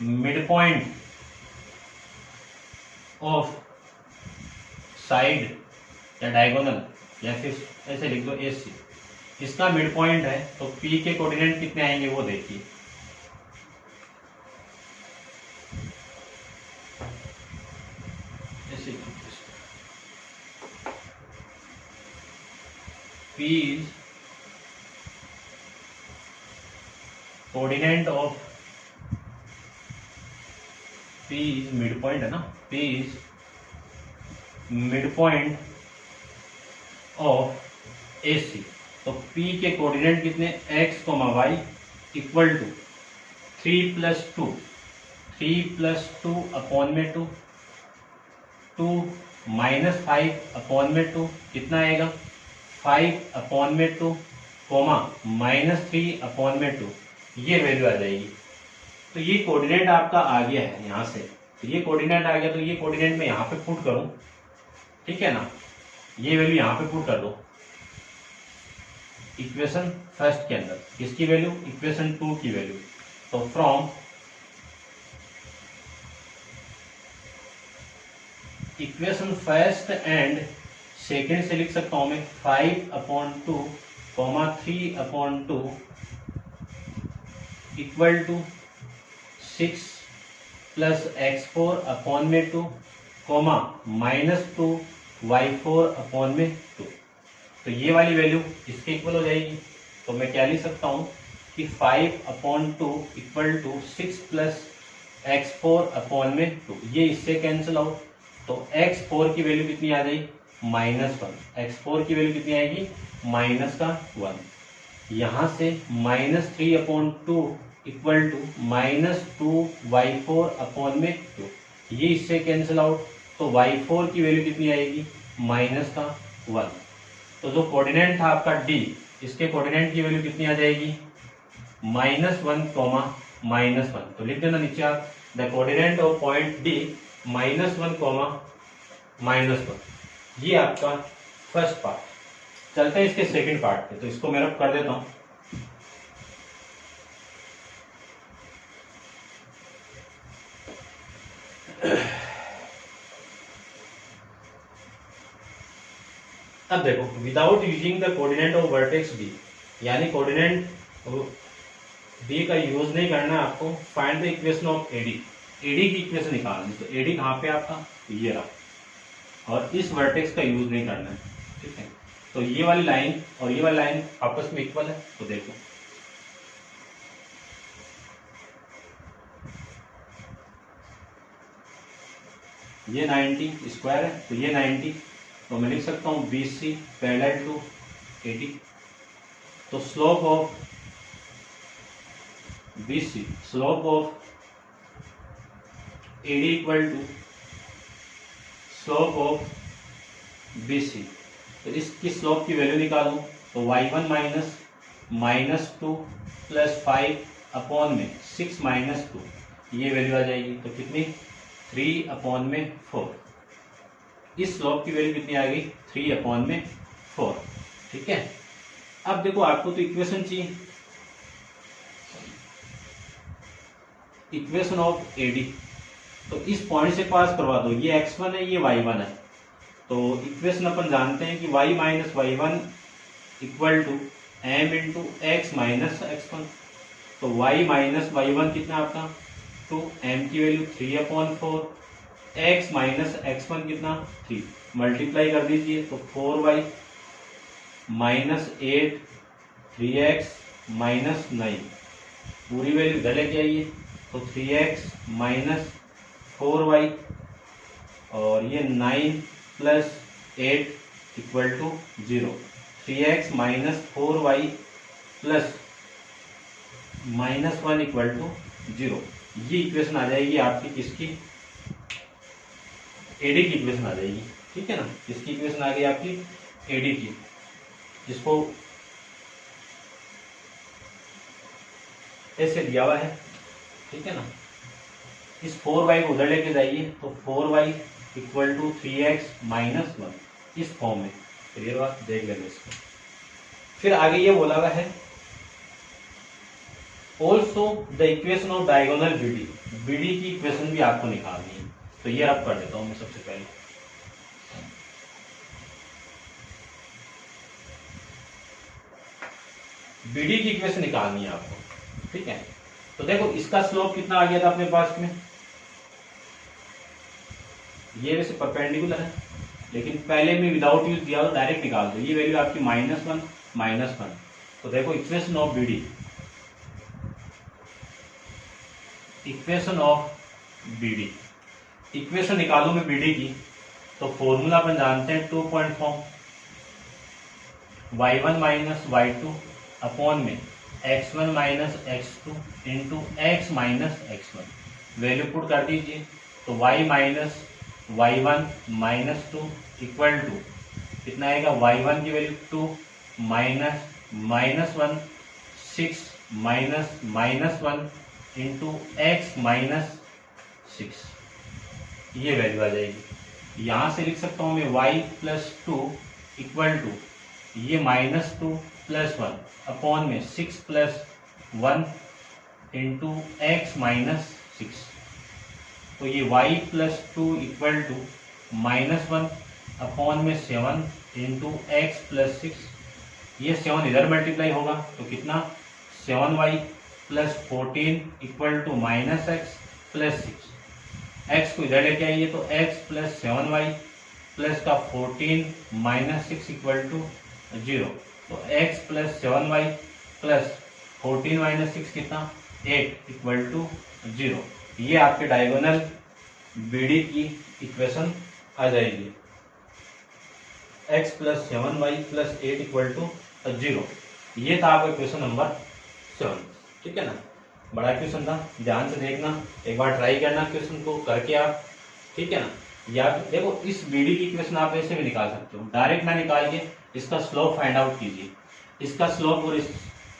mid point of side या डायगोनल, या फिर ऐसे लिख दो AC, इसका मिड पॉइंट है, तो P के कोऑर्डिनेट कितने आएंगे वो देखिए। ऐसे P is coordinate of, P is mid point है ना, P is mid point of AC। तो P के कोऑर्डिनेट कितने, x, y equal to 3 plus 2 upon में 2, 2 माइनस 5 अपॉन में 2, कितना आएगा 5 अपॉन में 2, कोमा -3 अपॉन में 2, ये वैल्यू आ जाएगी। तो ये कोऑर्डिनेट आपका आ गया है यहाँ से, तो ये कोऑर्डिनेट आ गया, तो ये कोऑर्डिनेट मैं यहाँ पे पुट करूं, ठीक है ना, ये वैल्यू यहाँ पे पुट कर दो इक्वेशन फर्स्ट के अंदर, किसकी वैल्यू, इक्वेशन 2 की वैल्यू। तो from equation first and second से लिख सकता हूं मैं 5/2, 3/2 equal to 6 plus x4 upon में 2, -2 y4 अपॉन में 2। तो ये वाली वैल्यू इसके इक्वल हो जाएगी। तो मैं क्या लिख सकता हूं कि 5/2 equal to 6 plus x4 upon में 2, ये इससे कैंसिल आउट। तो x4 की वैल्यू कितनी आ जाएगी, -1। x4 की वैल्यू कितनी आएगी, -1। यहां से -3/2 इक्वल टू -2 y4 अपॉन में 2, ये इससे कैंसिल आउट। तो y4 की वैल्यू कितनी आएगी, -1। तो जो कोऑर्डिनेट था आपका d, इसके कोऑर्डिनेट की वैल्यू कितनी आ जाएगी, -1, -1। तो लिख देना नीचे आप, the coordinate of point d -1, -1। ये आपका फर्स्ट पार्ट। चलते हैं इसके सेकंड पार्ट पे, तो इसको मैं रब कर देता हूं। अब देखो, without using the coordinate of vertex B, यानी कोऑर्डिनेट बी का यूज नहीं करना है आपको। Find the equation of AD, AD की इक्वेशन निकालनी। तो एडी कहाँ पे आपका, ये रहा, और इस वर्टेक्स का यूज नहीं करना है, ठीक है। तो ये वाली लाइन और ये वाली लाइन आपस में इक्वल है। तो देखो ये 90 स्क्वायर है, तो ये 90, तो मैं लिख सकता हूँ BC पैरेलल टू AD। तो slope of BC, slope of AD equal to slope of BC। तो इसकी स्लोप की वैल्यू निकालूं, तो y1 -2 प्लस 5 अपॉन में 6 माइनस 2, ये वैल्यू आ जाएगी। तो कितनी 3 अपॉन में 4, इस स्लोप की वैल्यू कितनी आ गई 3 अपॉन में 4। ठीक है, अब देखो आपको तो इक्वेशन चाहिए, इक्वेशन ऑफ एडी। तो इस पॉइंट से पास करवा दो, ये x1 है, ये y1 है। तो इक्वेशन अपन जानते हैं कि y minus y1 equal to m into x minus x1। तो y माइनस y1 कितना आपका 2, m की value 3 upon 4, x minus x1 कितना 3, मल्टीप्लाई कर दीजिए तो 4y माइनस 8, 3x माइनस 9, पूरी वैल्यू इधर लेके आइए तो 3x माइनस 4y और ये 9 plus 8 equal to 0, 3x minus 4y plus minus 1 equal to 0। ये इक्वेशन आ जाएगी आपकी किसकी, एडी की इक्वेशन आ जाएगी। ठीक है ना, किसकी इक्वेशन आ गई आपकी, एडी की। इसको ऐसे दिया हुआ है, ठीक है ना। इस 4y को उधर लेके जाइए तो 4y equal to 3x minus 1, इस फॉर्म में। क्लियर बात, देख लेंगे इसको। फिर आगे ये बोला हुआ है also the equation of diagonal BD, BD की इक्वेशन भी आपको निकालनी है। तो ये आप कर देता हूं मैं सबसे पहले। बीडी की इक्वेशन निकालनी है आपको, ठीक है। तो देखो इसका स्लोप कितना आ गया था अपने पास में, ये वैसे परपेंडिकुलर है लेकिन पहले में विदाउट यूज दिया तो डायरेक्ट निकाल दो। ये वैल्यू आपकी -1 -1। तो देखो equation of BD, equation of BD, equation निकालू मैं बीडी की। तो फॉर्मूला अपन जानते हैं 2 point form, y1 minus y2 upon में x1 minus x2 into x minus x1। Value put कर दीजिए तो y minus y1 minus 2 equal to कितना आएगा, y1 की value 2 minus -1 6 minus -1 into x minus 6, ये वैल्यू आ जाएगी। यहां से लिख सकता हूं मैं y प्लस 2 इक्वल टू ये -2 प्लस 1 अपॉन में 6 प्लस 1 इंटू एक्स माइनस 6। तो ये y plus 2 equal to -1 upon में 7 इंटू एक्स प्लस 6। ये 7 इधर मल्टीप्लाई होगा तो कितना 7y plus 14 equal to minus x plus 6। X को इधर लेके आइए तो x प्लस 7y प्लस का 14 माइनस 6 इक्वल टू 0। तो x plus 7y plus 14 minus 6 कितना 8 इक्वल टू 0। ये आपके डायगोनल बीडी की इक्वेशन आ जाएगी, x plus 7y plus 8 equal to 0। ये था आपका क्वेश्चन नंबर 7, ठीक है ना। बड़ा क्वेश्चन था, ध्यान से देखना, एक बार ट्राई करना क्वेश्चन को करके आप, ठीक है ना। या देखो इस बीडी की इक्वेशन आप ऐसे भी निकाल सकते हो, डायरेक्ट ना निकाल के इसका स्लोप फाइंड आउट कीजिए। इसका स्लोप और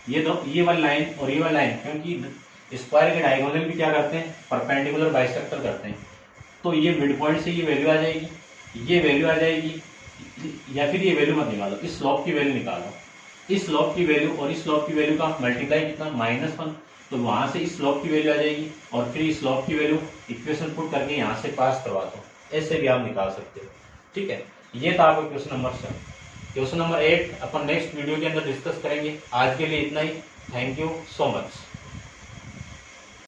ये वाली लाइन और ये वाली लाइन, क्योंकि स्क्वायर के डायगोनल भी क्या करते हैं, परपेंडिकुलर बाइसेक्टर करते हैं। तो ये मिड पॉइंट से ये वैल्यू आ जाएगी, ये वैल्यू आ जाएगी, या फिर ये वैल्यू मत निकालो, इस स्लोप की वैल्यू निकालो। इस स्लोप की वैल्यू और इस स्लोप की वैल्यू का मल्टीप्लाई कितना -1, तो वहां से इस स्लोप की वैल्यू आ जाएगी और फिर इस स्लोप की वैल्यू इक्वेशन पुट करके यहाँ से पास करवा दो, ऐसे भी आप निकाल सकते हो, ठीक है। ये था आपका क्वेश्चन नंबर 7। क्वेश्चन नंबर 8 अपन नेक्स्ट वीडियो के अंदर डिस्कस करेंगे। आज के लिए इतना ही, थैंक यू सो मच।